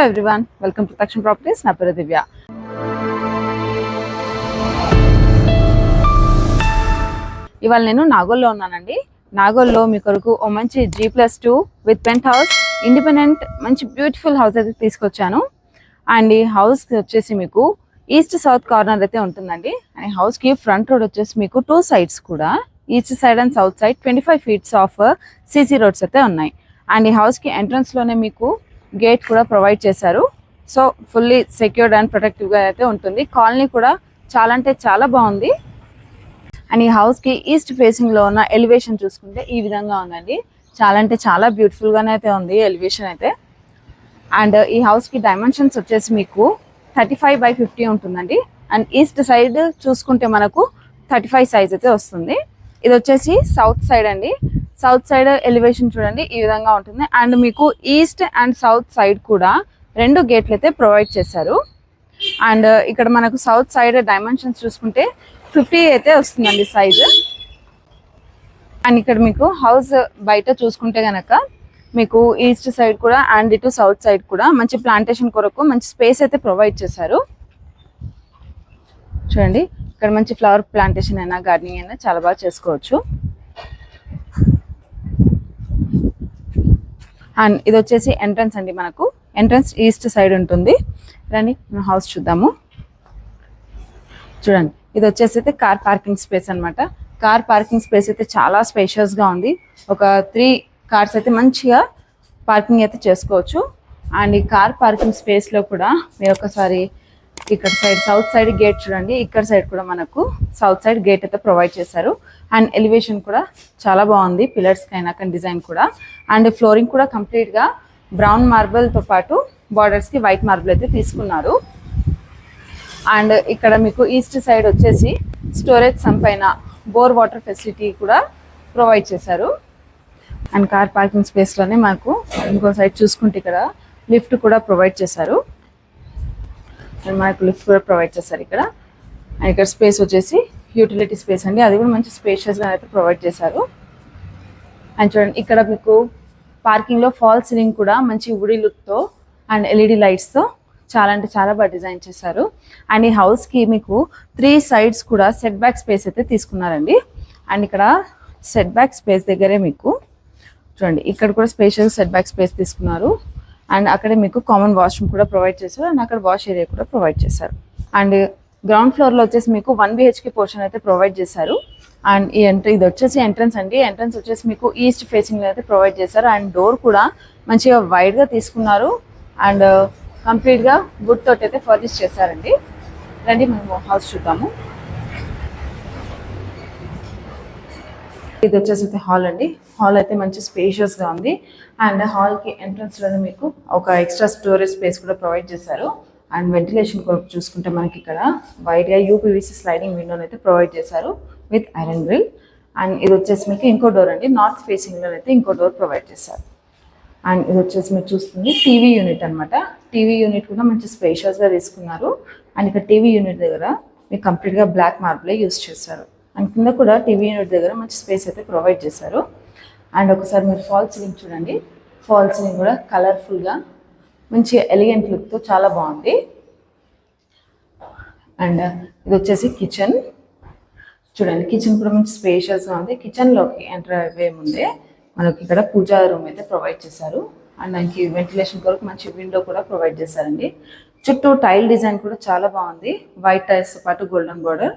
Everyone, welcome to తక్షణ properties. నా పేరు దివ్య. ఇవాళ నేను నాగోల్లో ఉన్నానండి. నాగోల్లో మీ కొరకు ఓ మంచి G+2 with penthouse, independent మంచి బ్యూటిఫుల్ హౌస్ అయితే తీసుకొచ్చాను. అండ్ ఈ హౌస్ వచ్చేసి మీకు ఈస్ట్ సౌత్ కార్నర్ అయితే ఉంటుందండి. అండ్ ఈ హౌస్ కి ఫ్రంట్ రోడ్ వచ్చేసి మీకు 2 సైడ్స్ కూడా east side and south side 25 feets of CC roads అయితే ఉన్నాయి. అండ్ ఈ హౌస్ కి ఎంట్రన్స్ లోనే మీకు గేట్ కూడా ప్రొవైడ్ చేశారు. So fully secured and protective గా అయితే ఉంటుంది. కాలనీ కూడా చాలా అంటే చాలా బాగుంది. అండ్ ఈ హౌస్ కి ఈస్ట్ ఫేసింగ్ లో ఉన్న ఎలివేషన్ చూసుకుంటే ఈ విధంగా ఉందండి. చాలా అంటే చాలా బ్యూటిఫుల్ గానే అయితే ఉంది ఎలివేషన్ అయితే. అండ్ ఈ హౌస్ కి డైమెన్షన్స్ వచ్చేసి మీకు 35/50 ఉంటుందండి. అండ్ ఈస్ట్ సైడ్ చూసుకుంటే మనకు 35 సైజ్ అయితే వస్తుంది. ఇది వచ్చేసి సౌత్ సైడ్ అండి. సౌత్ సైడ్ ఎలివేషన్ చూడండి ఈ విధంగా ఉంటుంది. అండ్ మీకు ఈస్ట్ అండ్ సౌత్ సైడ్ కూడా 2 గేట్లు అయితే ప్రొవైడ్ చేశారు. అండ్ ఇక్కడ మనకు సౌత్ సైడ్ డైమెన్షన్స్ చూసుకుంటే 50 అయితే వస్తుందండి సైజ్. అండ్ ఇక్కడ మీకు హౌస్ బయట చూసుకుంటే కనుక మీకు ఈస్ట్ సైడ్ కూడా అండ్ ఇటు సౌత్ సైడ్ కూడా మంచి ప్లాంటేషన్ కొరకు మంచి స్పేస్ అయితే ప్రొవైడ్ చేశారు. చూడండి ఇక్కడ మంచి ఫ్లవర్ ప్లాంటేషన్ అయినా గార్డెనింగ్ అయినా చాలా బాగా చేసుకోవచ్చు. అండ్ ఇది వచ్చేసి ఎంట్రన్స్ అండి. మనకు ఎంట్రన్స్ ఈస్ట్ సైడ్ ఉంటుంది. రండి మనం హౌస్ చూద్దాము. చూడండి ఇది వచ్చేసి అయితే కార్ పార్కింగ్ స్పేస్ అనమాట. కార్ పార్కింగ్ స్పేస్ అయితే చాలా స్పేషియస్ గా ఉంది. ఒక 3 కార్స్ అయితే మంచిగా పార్కింగ్ అయితే చేసుకోవచ్చు. అండ్ ఈ కార్ పార్కింగ్ స్పేస్ లో కూడా మీరు ఒకసారి ఇక్కడ సైడ్ సౌత్ సైడ్ గేట్ చూడండి. ఇక్కడ సైడ్ కూడా మనకు సౌత్ సైడ్ గేట్ అయితే ప్రొవైడ్ చేశారు. అండ్ ఎలివేషన్ కూడా చాలా బాగుంది. పిల్లర్స్ కైనా కానీ డిజైన్ కూడా. అండ్ ఫ్లోరింగ్ కూడా కంప్లీట్ గా బ్రౌన్ మార్బుల్ తో పాటు బార్డర్స్ కి వైట్ మార్బుల్ అయితే తీసుకున్నారు. అండ్ ఇక్కడ మీకు ఈస్ట్ సైడ్ వచ్చేసి స్టోరేజ్ సంప్ పైన బోర్ వాటర్ ఫెసిలిటీ కూడా ప్రొవైడ్ చేశారు. అండ్ కార్ పార్కింగ్ స్పేస్ లోనే మనకు ఇంకో సైడ్ చూసుకుంటే ఇక్కడ లిఫ్ట్ కూడా ప్రొవైడ్ చేశారు. అండ్ మనకు లిఫ్ట్ కూడా ప్రొవైడ్ చేశారు ఇక్కడ. అండ్ ఇక్కడ స్పేస్ వచ్చేసి యూటిలిటీ స్పేస్ అండి. అది కూడా మంచి స్పేషియస్ గా అయితే ప్రొవైడ్ చేశారు. అండ్ చూడండి ఇక్కడ మీకు పార్కింగ్ లో ఫాల్ సీలింగ్ కూడా మంచి వుడీ లుక్ తో అండ్ LED లైట్స్ తో చాలా అంటే చాలా బాగా డిజైన్ చేశారు. అండ్ ఈ హౌస్ కి మీకు 3 సైడ్స్ కూడా సెట్ బ్యాక్ స్పేస్ అయితే తీసుకున్నారండి. అండ్ ఇక్కడ సెట్ బ్యాక్ స్పేస్ దగ్గరే మీకు చూడండి ఇక్కడ కూడా స్పేషియస్ సెట్ బ్యాక్ స్పేస్ తీసుకున్నారు. అండ్ అక్కడే మీకు కామన్ వాష్రూమ్ కూడా ప్రొవైడ్ చేశారు. అండ్ అక్కడ వాష్ ఏరియా కూడా ప్రొవైడ్ చేశారు. అండ్ గ్రౌండ్ ఫ్లోర్ లో వచ్చేసి మీకు 1 BHK పోర్షన్ అయితే ప్రొవైడ్ చేశారు. అండ్ ఇది వచ్చేసి ఎంట్రన్స్ అండి. ఎంట్రన్స్ వచ్చేసి మీకు ఈస్ట్ ఫేసింగ్ అయితే ప్రొవైడ్ చేశారు. అండ్ డోర్ కూడా మంచిగా వైడ్ గా తీసుకున్నారు. అండ్ కంప్లీట్ గా వుడ్ తోటి అయితే ఫర్నిష్ చేశారండి. రండి మేము హౌస్ చూద్దాము. ఇది వచ్చేసి అయితే హాల్ అండి. హాల్ అయితే మంచి స్పేషియస్ గా ఉంది. అండ్ హాల్ కి ఎంట్రన్స్ లోనే మీకు ఒక ఎక్స్ట్రా స్టోరేజ్ స్పేస్ కూడా ప్రొవైడ్ చేశారు. అండ్ వెంటిలేషన్ కొరకు చూసుకుంటే మనకి ఇక్కడ వైడ్ గా UPVC స్లైడింగ్ విండోని అయితే ప్రొవైడ్ చేశారు విత్ ఐరన్ గ్రిల్. అండ్ ఇది వచ్చేసి మీకు ఇంకో డోర్ అండి. నార్త్ ఫేసింగ్ లో అయితే ఇంకో డోర్ ప్రొవైడ్ చేశారు. అండ్ ఇది వచ్చేసి మీరు చూస్తుంది టీవీ యూనిట్ అనమాట. టీవీ యూనిట్ కూడా మంచి స్పేషియస్ గా తీసుకున్నారు. అండ్ ఇక్కడ టీవీ యూనిట్ దగ్గర మీకు కంప్లీట్ గా బ్లాక్ మార్బుల్ యూస్ చేశారు. అండ్ కింద కూడా టీవీ యూనిట్ దగ్గర మంచి స్పేస్ అయితే ప్రొవైడ్ చేశారు. అండ్ ఒకసారి మీరు ఫాల్ సీలింగ్ చూడండి. ఫాల్ సీలింగ్ కూడా కలర్ఫుల్ గా మంచి ఎలిగెంట్ లుక్ తో చాలా బాగుంది. అండ్ ఇది వచ్చేసి కిచెన్ చూడండి. కిచెన్ కూడా మంచి స్పేషియస్ గా ఉంది. కిచెన్ లోకి ఎంటర్ అయ్యే ముందే మనకి ఇక్కడ పూజా రూమ్ అయితే ప్రొవైడ్ చేశారు. అండ్ దానికి వెంటిలేషన్ కొరకు మంచి విండో కూడా ప్రొవైడ్ చేశారండి. చుట్టూ టైల్ డిజైన్ కూడా చాలా బాగుంది. వైట్ టైల్స్ తో పాటు గోల్డెన్ బోర్డర్.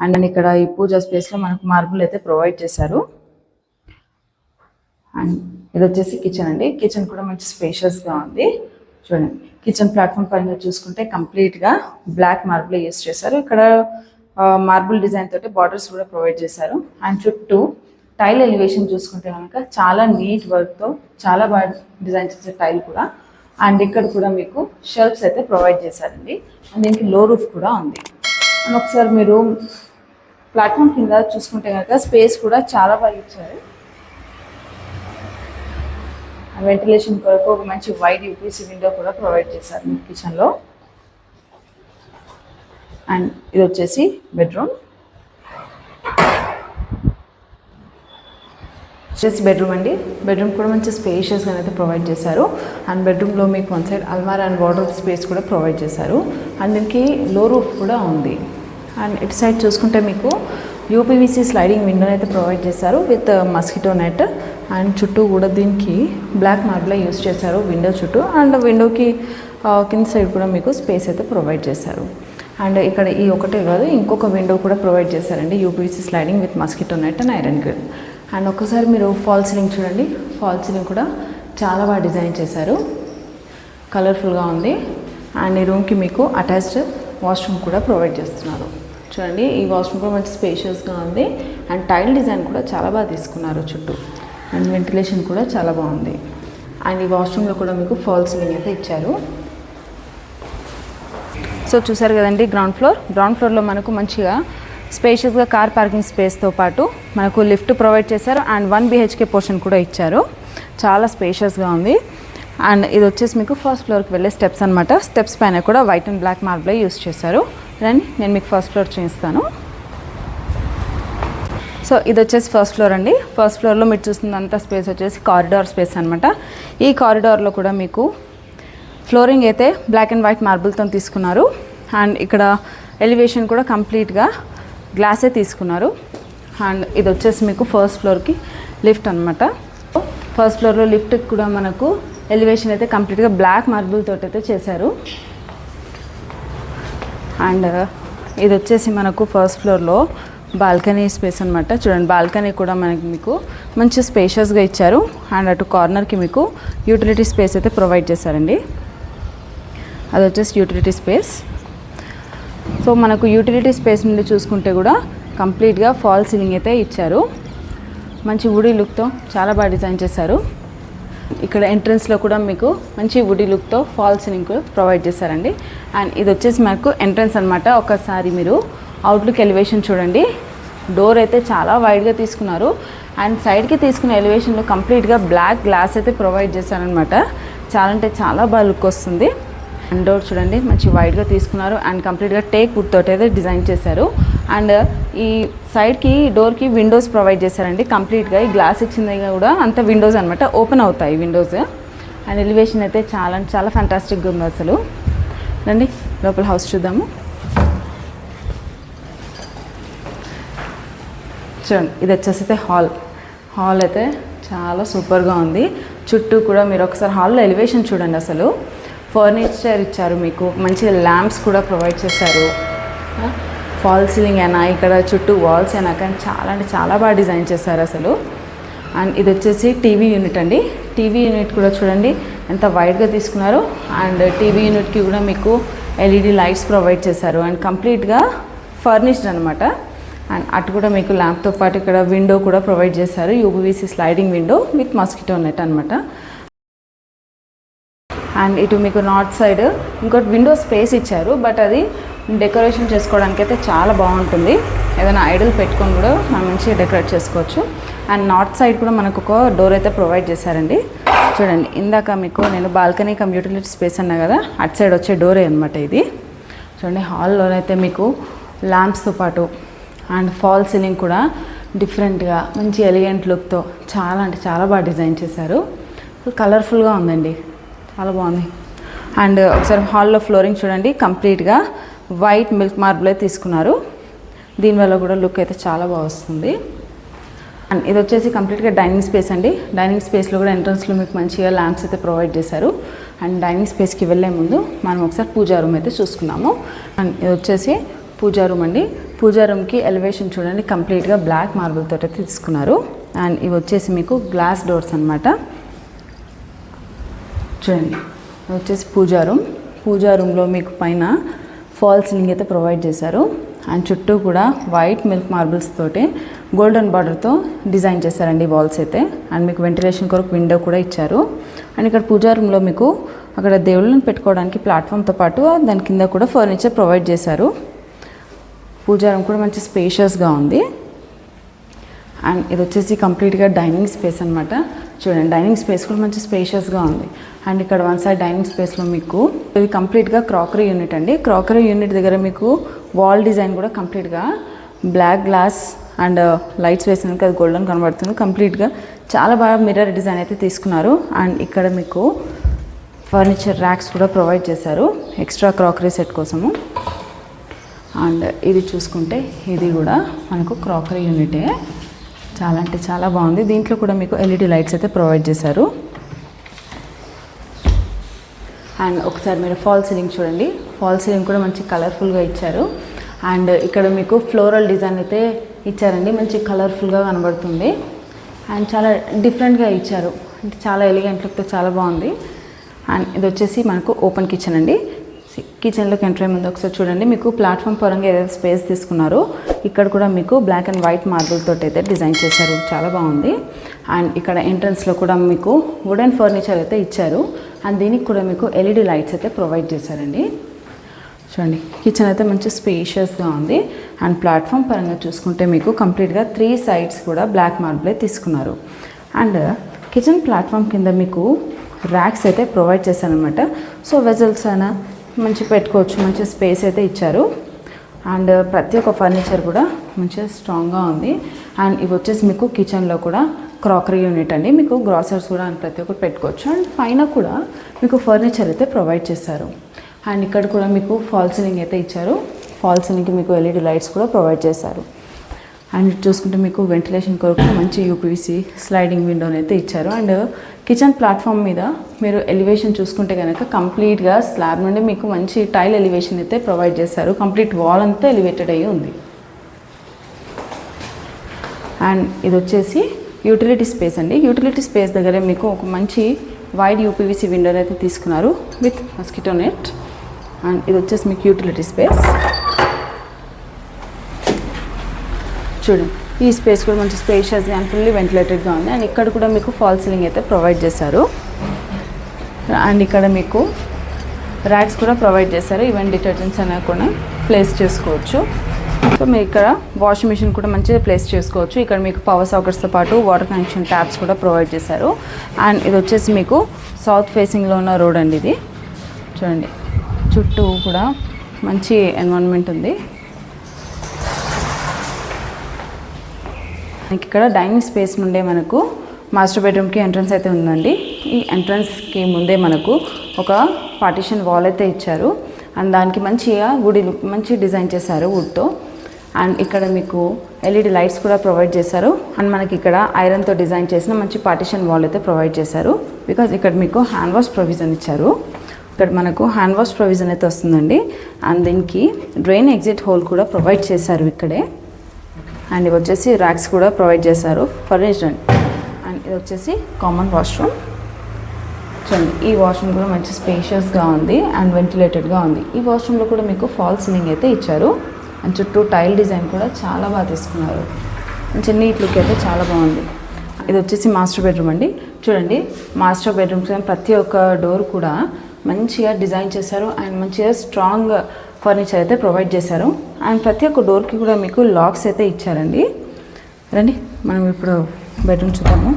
అండ్ ఇక్కడ ఈ పూజా స్పేస్ లో మనకు మార్బుల్ అయితే ప్రొవైడ్ చేశారు. అండ్ ఇది వచ్చేసి కిచెన్ అండి. కిచెన్ కూడా మంచి స్పేషియస్ గా ఉంది. చూడండి కిచెన్ ప్లాట్ఫామ్ పైన చూసుకుంటే కంప్లీట్ గా బ్లాక్ మార్బుల్ యూస్ చేశారు. ఇక్కడ మార్బుల్ డిజైన్ తోటి బార్డర్స్ కూడా ప్రొవైడ్ చేశారు. అండ్ చుట్టూ టైల్ ఎలివేషన్ చూసుకుంటే కనుక చాలా నీట్ వర్క్ తో చాలా బాగా డిజైన్ చేసే టైల్ కూడా. అండ్ ఇక్కడ కూడా మీకు షెల్ఫ్స్ అయితే ప్రొవైడ్ చేశారండి. అండ్ దీనికి లో రూఫ్ కూడా ఉంది. అండ్ ఒకసారి మీరు ప్లాట్ఫామ్ కింద చూసుకుంటే కనుక స్పేస్ కూడా చాలా బాగా ఇచ్చారు. వెంటిలేషన్ కొరకు ఒక మంచి వైడ్ UPVC విండో కూడా ప్రొవైడ్ చేశారు మీ కిచెన్ లో. అండ్ ఇది వచ్చేసి బెడ్రూమ్. జస్ట్ బెడ్రూమ్ అండి. బెడ్రూమ్ కూడా మంచి స్పేషియస్గా అయితే ప్రొవైడ్ చేశారు. అండ్ బెడ్రూమ్లో మీకు వన్ సైడ్ అల్మారా అండ్ వార్డ్రోబ్ స్పేస్ కూడా ప్రొవైడ్ చేశారు. అండ్ దీనికి లో రూఫ్ కూడా ఉంది. అండ్ ఇటు సైడ్ చూసుకుంటే మీకు యూపీవీసీ స్లైడింగ్ విండో అయితే ప్రొవైడ్ చేశారు విత్ మస్కిటో నెట్. అండ్ చుట్టూ కూడా దీనికి బ్లాక్ మార్బుల్ యూస్ చేశారు విండో చుట్టూ. అండ్ విండోకి కింద సైడ్ కూడా మీకు స్పేస్ అయితే ప్రొవైడ్ చేశారు. అండ్ ఇక్కడ ఈ ఒకటే కాదు, ఇంకొక విండో కూడా ప్రొవైడ్ చేశారండి, UPVC sliding with mosquito net and iron grill. And ఒక్కసారి మీరు ఫాల్ సీలింగ్ చూడండి. ఫాల్ సీలింగ్ కూడా చాలా బాగా డిజైన్ చేశారు, కలర్ఫుల్గా ఉంది. అండ్ ఈ రూమ్కి మీకు అటాచ్డ్ వాష్రూమ్ కూడా ప్రొవైడ్ చేస్తున్నారు. చూడండి, ఈ వాష్రూమ్ కూడా మంచి స్పేషియస్గా ఉంది. అండ్ టైల్ డిజైన్ కూడా చాలా బాగా తీసుకున్నారు చుట్టూ. అండ్ వెంటిలేషన్ కూడా చాలా బాగుంది. అండ్ ఈ వాష్రూమ్లో కూడా మీకు ఫాల్ సీలింగ్ అయితే ఇచ్చారు. సో చూసారు కదండి, గ్రౌండ్ ఫ్లోర్లో మనకు మంచిగా స్పేషియస్గా కార్ పార్కింగ్ స్పేస్తో పాటు మనకు లిఫ్ట్ ప్రొవైడ్ చేశారు. అండ్ 1 BHK పోర్షన్ కూడా ఇచ్చారు. చాలా స్పేషియస్గా ఉంది. అండ్ ఇది వచ్చేసి మీకు ఫస్ట్ ఫ్లోర్కి వెళ్ళే స్టెప్స్ అనమాట. స్టెప్స్ పైన కూడా white and black marble use చేశారు. రండి, నేను మీకు ఫస్ట్ ఫ్లోర్ చూపిస్తాను. సో ఇది వచ్చేసి ఫస్ట్ ఫ్లోర్ అండి. ఫస్ట్ ఫ్లోర్లో మీరు చూస్తున్నంత స్పేస్ వచ్చేసి కారిడార్ స్పేస్ అనమాట. ఈ కారిడార్లో కూడా మీకు ఫ్లోరింగ్ అయితే బ్లాక్ అండ్ వైట్ మార్బుల్తో తీసుకున్నారు. అండ్ ఇక్కడ ఎలివేషన్ కూడా కంప్లీట్గా గ్లాసే తీసుకున్నారు. అండ్ ఇది వచ్చేసి మీకు ఫస్ట్ ఫ్లోర్కి లిఫ్ట్ అనమాట. ఫస్ట్ ఫ్లోర్లో లిఫ్ట్కి కూడా మనకు ఎలివేషన్ అయితే కంప్లీట్గా బ్లాక్ మార్బుల్ తోటి అయితే చేశారు. అండ్ ఇది వచ్చేసి మనకు ఫస్ట్ ఫ్లోర్లో బాల్కనీ స్పేస్ అనమాట. చూడండి, బాల్కనీ కూడా మీకు మంచి స్పేషియస్గా ఇచ్చారు. అండ్ అటు కార్నర్కి మీకు యూటిలిటీ స్పేస్ అయితే ప్రొవైడ్ చేశారండి. అది వచ్చేసి యూటిలిటీ స్పేస్. సో మనకు యూటిలిటీ స్పేస్ నుండి చూసుకుంటే కూడా కంప్లీట్గా ఫాల్ సీలింగ్ అయితే ఇచ్చారు. మంచి వుడీ లుక్తో చాలా బాగా డిజైన్ చేశారు. ఇక్కడ ఎంట్రన్స్లో కూడా మీకు మంచి వుడీ లుక్తో ఫాల్ సీలింగ్ కూడా ప్రొవైడ్ చేశారండి. అండ్ ఇది వచ్చేసి మనకు ఎంట్రన్స్ అనమాట. ఒకసారి మీరు అవుట్లుక్ ఎలివేషన్ చూడండి. డోర్ అయితే చాలా వైడ్గా తీసుకున్నారు. అండ్ సైడ్కి తీసుకున్న ఎలివేషన్లో కంప్లీట్గా బ్లాక్ గ్లాస్ అయితే ప్రొవైడ్ చేశారనమాట. చాలా అంటే చాలా బాగా లుక్ వస్తుంది. అండ్ డోర్ చూడండి, మంచి వైడ్గా తీసుకున్నారు. అండ్ కంప్లీట్గా టేక్ వుడ్ తోటి అయితే డిజైన్ చేశారు. అండ్ ఈ సైడ్కి డోర్కి విండోస్ ప్రొవైడ్ చేశారండి. కంప్లీట్గా ఈ గ్లాస్ ఇచ్చింది కూడా అంత విండోస్ అనమాట, ఓపెన్ అవుతాయి విండోస్. అండ్ ఎలివేషన్ అయితే చాలా అంటే చాలా ఫ్యాంటాస్టిక్గా ఉంది అసలు. రండి లోపల హౌస్ చూద్దాము. చూడండి, ఇది వచ్చేసి అయితే హాల్ అయితే చాలా సూపర్గా ఉంది. చుట్టూ కూడా మీరు ఒకసారి హాల్లో ఎలివేషన్ చూడండి. అసలు ఫర్నిచర్ ఇచ్చారు, మీకు మంచి ల్యాంప్స్ కూడా ప్రొవైడ్ చేశారు. ఫాల్ సీలింగ్ అయినా ఇక్కడ చుట్టూ వాల్స్ అయినా కానీ చాలా అంటే చాలా బాగా డిజైన్ చేశారు అసలు. అండ్ ఇది వచ్చేసి టీవీ యూనిట్ అండి. టీవీ యూనిట్ కూడా చూడండి ఎంత వైడ్గా తీసుకున్నారు. అండ్ టీవీ యూనిట్కి కూడా మీకు LED లైట్స్ ప్రొవైడ్ చేశారు. అండ్ కంప్లీట్గా ఫర్నిష్డ్ అనమాట. అండ్ అటు కూడా మీకు ల్యాంప్తో పాటు ఇక్కడ విండో కూడా ప్రొవైడ్ చేశారు, UPVC sliding window with mosquito net అనమాట. అండ్ ఇటు మీకు నార్త్ సైడ్ ఇంకోటి విండో స్పేస్ ఇచ్చారు, బట్ అది డెకరేషన్ చేసుకోవడానికి అయితే చాలా బాగుంటుంది. ఏదైనా ఐడల్ పెట్టుకొని కూడా మనం మంచిగా డెకరేట్ చేసుకోవచ్చు. అండ్ నార్త్ సైడ్ కూడా మనకు ఒక డోర్ అయితే ప్రొవైడ్ చేశారండి. చూడండి, ఇందాక మీకు నేను బాల్కనీ కమ్ యూటిలిటీ స్పేస్ అన్నా కదా, అటు సైడ్ వచ్చే డోరే అనమాట ఇది. చూడండి, హాల్లోనైతే మీకు ల్యాంప్స్తో పాటు అండ్ ఫాల్ సీలింగ్ కూడా డిఫరెంట్గా మంచి ఎలిగెంట్ లుక్తో చాలా అంటే చాలా బాగా డిజైన్ చేశారు. కలర్ఫుల్గా ఉందండి, చాలా బాగుంది. అండ్ ఒకసారి హాల్లో ఫ్లోరింగ్ చూడండి, కంప్లీట్గా వైట్ మిల్క్ మార్బులే తీసుకున్నారు. దీనివల్ల కూడా లుక్ అయితే చాలా బాగా వస్తుంది. అండ్ ఇది వచ్చేసి కంప్లీట్గా డైనింగ్ స్పేస్ అండి. డైనింగ్ స్పేస్లో కూడా ఎంట్రన్స్లో మీకు మంచిగా ల్యాంప్స్ అయితే ప్రొవైడ్ చేశారు. అండ్ డైనింగ్ స్పేస్కి వెళ్ళే ముందు మనం ఒకసారి పూజా రూమ్ అయితే చూసుకున్నాము. అండ్ ఇది వచ్చేసి పూజా రూమ్ అండి. పూజా రూమ్కి ఎలివేషన్ చూడండి, కంప్లీట్గా బ్లాక్ మార్బుల్ తోటి అయితే తీసుకున్నారు. అండ్ ఇవి వచ్చేసి మీకు గ్లాస్ డోర్స్ అనమాట. చూడండి, ఇది వచ్చేసి పూజా రూమ్లో మీకు పైన ఫాల్ సీలింగ్ అయితే ప్రొవైడ్ చేశారు. అండ్ చుట్టూ కూడా వైట్ మిల్క్ మార్బుల్స్ తోటి గోల్డెన్ బార్డర్తో డిజైన్ చేశారండి వాల్స్ అయితే. అండ్ మీకు వెంటిలేషన్ కొరకు విండో కూడా ఇచ్చారు. అండ్ ఇక్కడ పూజా రూమ్లో మీకు అక్కడ దేవుళ్ళని పెట్టుకోవడానికి ప్లాట్ఫామ్తో పాటు దాని కింద కూడా ఫర్నిచర్ ప్రొవైడ్ చేశారు. పూజా రూమ్ కూడా మంచి స్పేషియస్గా ఉంది. అండ్ ఇది వచ్చేసి కంప్లీట్గా డైనింగ్ స్పేస్ అనమాట. చూడండి, డైనింగ్ స్పేస్ కూడా మంచి స్పేషియస్గా ఉంది. అండ్ ఇక్కడ వన్ సైడ్ డైనింగ్ స్పేస్లో మీకు ఇది కంప్లీట్గా క్రాకరీ యూనిట్ అండి. క్రాకరీ యూనిట్ దగ్గర మీకు వాల్ డిజైన్ కూడా కంప్లీట్గా బ్లాక్ గ్లాస్ అండ్ లైట్స్ వేసినాక అది గోల్డెన్ కనబడుతుంది. కంప్లీట్గా చాలా బాగా మిర్రర్ డిజైన్ అయితే తీసుకున్నారు. అండ్ ఇక్కడ మీకు ఫర్నిచర్ ర్యాక్స్ కూడా ప్రొవైడ్ చేశారు ఎక్స్ట్రా క్రాకరీ సెట్ కోసము. అండ్ ఇది చూసుకుంటే ఇది కూడా మనకు క్రాకరీ యూనిటే, చాలా అంటే చాలా బాగుంది. దీంట్లో కూడా మీకు ఎల్ఈడి లైట్స్ అయితే ప్రొవైడ్ చేశారు. అండ్ ఒకసారి మీరు ఫాల్ సీలింగ్ చూడండి, ఫాల్ సీలింగ్ కూడా మంచి కలర్ఫుల్గా ఇచ్చారు. అండ్ ఇక్కడ మీకు ఫ్లోరల్ డిజైన్ అయితే ఇచ్చారండి, మంచి కలర్ఫుల్గా కనబడుతుంది. అండ్ చాలా డిఫరెంట్గా ఇచ్చారు, అంటే చాలా ఎలిగెంట్ లుక్తో చాలా బాగుంది. అండ్ ఇది వచ్చేసి మనకు ఓపెన్ కిచెన్ అండి. కిచెన్లోకి ఎంటర్ అయ్యే ముందు ఒకసారి చూడండి, మీకు ప్లాట్ఫామ్ పరంగా ఏదైతే స్పేస్ తీసుకున్నారో ఇక్కడ కూడా మీకు బ్లాక్ అండ్ వైట్ మార్బుల్ తోటి అయితే డిజైన్ చేశారు, చాలా బాగుంది. అండ్ ఇక్కడ ఎంట్రన్స్లో కూడా మీకు వుడెన్ ఫర్నిచర్ అయితే ఇచ్చారు. అండ్ దీనికి కూడా మీకు ఎల్ఈడి లైట్స్ అయితే ప్రొవైడ్ చేశారండి. చూడండి కిచెన్ అయితే మంచి స్పేషియస్గా ఉంది. అండ్ ప్లాట్ఫామ్ పరంగా చూసుకుంటే మీకు కంప్లీట్గా 3 సైడ్స్ కూడా బ్లాక్ మార్బులే తీసుకున్నారు. అండ్ కిచెన్ ప్లాట్ఫామ్ కింద మీకు ర్యాక్స్ అయితే ప్రొవైడ్ చేశారనమాట. సో వెజల్స్ అయినా మంచి పెట్టుకోవచ్చు, మంచి స్పేస్ అయితే ఇచ్చారు. అండ్ ప్రతి ఒక్క ఫర్నిచర్ కూడా మంచిగా స్ట్రాంగ్గా ఉంది. అండ్ ఇవి వచ్చేసి మీకు కిచెన్లో కూడా క్రాకరీ యూనిట్ అండి, మీకు గ్రాసర్స్ కూడా ప్రతి ఒక్కటి పెట్టుకోవచ్చు. అండ్ పైన కూడా మీకు ఫర్నిచర్ అయితే ప్రొవైడ్ చేశారు. అండ్ ఇక్కడ కూడా మీకు ఫాల్ సీలింగ్ అయితే ఇచ్చారు, ఫాల్ సీలింగ్కి మీకు ఎల్ఈడి లైట్స్ కూడా ప్రొవైడ్ చేశారు. అండ్ చూసుకుంటే మీకు వెంటిలేషన్ కొరకు మంచి యూపీవీసీ స్లైడింగ్ విండోని అయితే ఇచ్చారు. అండ్ కిచెన్ ప్లాట్ఫామ్ మీద మీరు ఎలివేషన్ చూసుకుంటే కనుక కంప్లీట్గా స్లాబ్ నుండి మీకు మంచి టైల్ ఎలివేషన్ అయితే ప్రొవైడ్ చేశారు. కంప్లీట్ వాల్ అంతా ఎలివేటెడ్ అయ్యి ఉంది. అండ్ ఇది వచ్చేసి యూటిలిటీ స్పేస్ అండి. యూటిలిటీ స్పేస్ దగ్గర మీకు ఒక మంచి వైడ్ యూపీవీసీ విండోని అయితే తీసుకున్నారు విత్ మస్కిటో నెట్. అండ్ ఇది వచ్చేసి మీకు యూటిలిటీ స్పేస్. చూడండి ఈ స్పేస్ కూడా మంచి స్పేషియస్గా అండ్ ఫుల్లీ వెంటిలేటెడ్గా ఉంది. అండ్ ఇక్కడ కూడా మీకు ఫాల్ సీలింగ్ అయితే ప్రొవైడ్ చేశారు. అండ్ ఇక్కడ మీకు ర్యాక్స్ కూడా ప్రొవైడ్ చేశారు, ఈవెన్ డిటర్జెంట్స్ అనేవి కూడా ప్లేస్ చేసుకోవచ్చు. సో మీరు ఇక్కడ వాషింగ్ మిషన్ కూడా మంచిగా ప్లేస్ చేసుకోవచ్చు. ఇక్కడ మీకు పవర్ సాకెట్స్తో పాటు వాటర్ కనెక్షన్ ట్యాప్స్ కూడా ప్రొవైడ్ చేశారు. అండ్ ఇది వచ్చేసి మీకు సౌత్ ఫేసింగ్లో ఉన్న రోడ్ అండి. ఇది చూడండి చుట్టూ కూడా మంచి ఎన్విరాన్మెంట్ ఉంది. ఇక్కడ డైనింగ్ స్పేస్ నుండే మనకు మాస్టర్ బెడ్రూమ్కి ఎంట్రన్స్ అయితే ఉందండి. ఈ ఎంట్రన్స్కి ముందే మనకు ఒక పార్టిషన్ వాల్ అయితే ఇచ్చారు. అండ్ దానికి మంచిగా మంచి డిజైన్ చేశారు వుడ్తో. అండ్ ఇక్కడ మీకు ఎల్ఈడి లైట్స్ కూడా ప్రొవైడ్ చేశారు. అండ్ మనకి ఇక్కడ ఐరన్తో డిజైన్ చేసిన మంచి పార్టిషన్ వాల్ అయితే ప్రొవైడ్ చేశారు. బికాజ్ ఇక్కడ మీకు హ్యాండ్ వాష్ ప్రొవిజన్ ఇచ్చారు. ఇక్కడ మనకు హ్యాండ్ వాష్ ప్రొవిజన్ అయితే వస్తుందండి. అండ్ దీనికి డ్రైన్ ఎగ్జిట్ హోల్ కూడా ప్రొవైడ్ చేశారు ఇక్కడే. అండ్ ఇవి వచ్చేసి ర్యాక్స్ కూడా ప్రొవైడ్ చేశారు ఫర్నిచర్. అండ్ ఇది వచ్చేసి కామన్ వాష్రూమ్. చూడండి ఈ వాష్రూమ్ కూడా మంచి స్పేషియస్గా ఉంది అండ్ వెంటిలేటెడ్గా ఉంది. ఈ వాష్రూమ్లో కూడా మీకు ఫాల్ సీలింగ్ అయితే ఇచ్చారు. అండ్ చుట్టూ టైల్ డిజైన్ కూడా చాలా బాగా తీసుకున్నారు, మంచి నీట్ లుక్ అయితే చాలా బాగుంది. ఇది వచ్చేసి మాస్టర్ బెడ్రూమ్ అండి. చూడండి మాస్టర్ బెడ్రూమ్స్ ప్రతి ఒక్క డోర్ కూడా మంచిగా డిజైన్ చేశారు అండ్ మంచిగా స్ట్రాంగ్ ఫర్నిచర్ అయితే ప్రొవైడ్ చేశారు. అండ్ ప్రతి ఒక్క డోర్కి కూడా మీకు లాక్స్ అయితే ఇచ్చారండి. రండి మనం ఇప్పుడు బెడ్రూమ్ చూద్దాము.